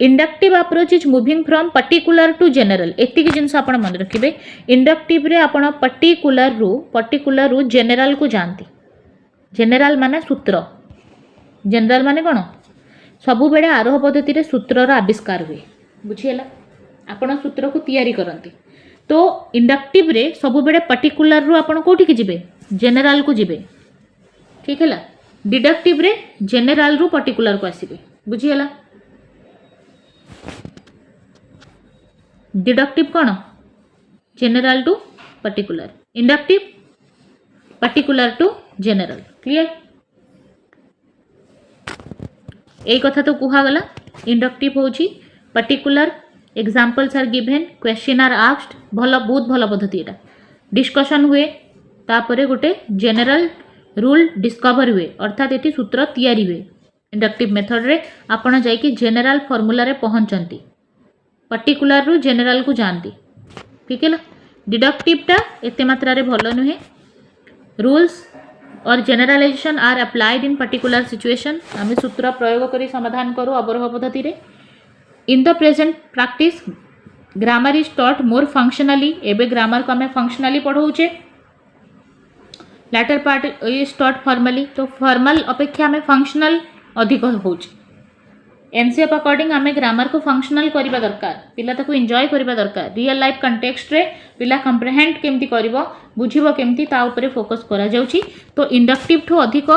inductive approach is moving from particular to general एतिक जिनस आपण मन रखिबे इंडक्टिव रे आपण पर्टिकुलर रु जनरल को जानती जनरल माने सूत्र जनरल माने कौन सबु बेले आरोह पद्धति रे सूत्रर आविष्कार हुए बुझीला आपण सूत्र को तैयारी करती तो इंडक्टिव रे सबु बेले पर्टिकुलर रु आपण कोठी के जिबे जनरल को जिबे ठीक है डिडक्टिव रे जनरल रु पर्टिकुलर को आसीबे बुझीला डिडक्टिव कौन general to particular inductive particular to general clear एक कथा तो कुहागला इंडक्टिव होची particular examples are given question are asked भल बहुत भल पद्धति एटा डिस्कशन हुए तापरे गोटे जनरल रूल डिस्कवर हुए अर्थात एटी सूत्र तैयारी हुए इंडक्टिव मेथड रे आपण जाई कि जनरल फार्मूला रे पहुंचंती पर्टिकुलर रु जनरल को जानती ठीक है डिडक्टिव टा एते मात्रा रे भलो नुहे rules or generalization are applied in particular situation आम सूत्र प्रयोग करी समाधान करू अवरोह पद्धति रे in the present practice grammar is taught more functionally एबे ग्रामर को आम फंक्शनली पढ़ाऊचे latter part is taught formally तो फॉर्मल अपेक्षा आम फंक्शनल अधिक होचे एनसीएफ अकॉर्डिंग आम ग्रामर को फंक्शनल करबा दरकार पिला ताको एंजॉय करबा दरकार रियल लाइफ कंटेक्स्ट रे पिला कंप्रिहेंड केमती करबो बुझिबो केमती ता ऊपर फोकस करा जाउची तो इंडक्टिव ठो अधिक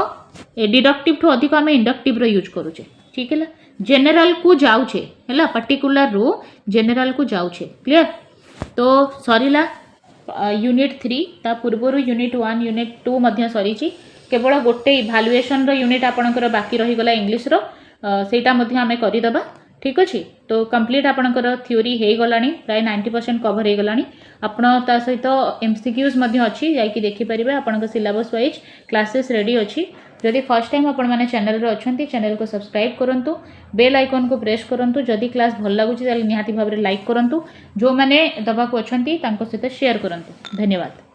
डिडक्टिव ठो अधिक आम इंडक्टिव रो यूज करूचे ठीक है जनरल को जाउचे हैला पर्टिकुलर रो जनरल को जाउचे क्लियर तो सरीला यूनिट 3 ता पूर्वरु यूनिट 1 यूनिट 2 मध्य सरीची केवल गोटे इवैल्यूएशन रो यूनिट आपणकर बाकी रही गला इंग्लिश रो सेटा मध्य आमे करिदबा ठीक अछि तो कंप्लीट आपणकर थ्योरी हे गलानी प्राय 90% कवर हे गलानी आपण ता सहित एमसीक्यूज मध्य अछि जाई कि देखि परिबे आपणकर सिलेबस वाइज क्लासेस रेडी अछि जदि फर्स्ट टाइम आपण माने चैनल रे अछंती चैनल को सब्सक्राइब करंतु बेल आइकन को प्रेस करंतु जदि क्लास भल लागुची ताले निहाती भाबरे लाइक करंतु जो माने दबा को अछंती तांको सहित शेयर करंतु धन्यवाद।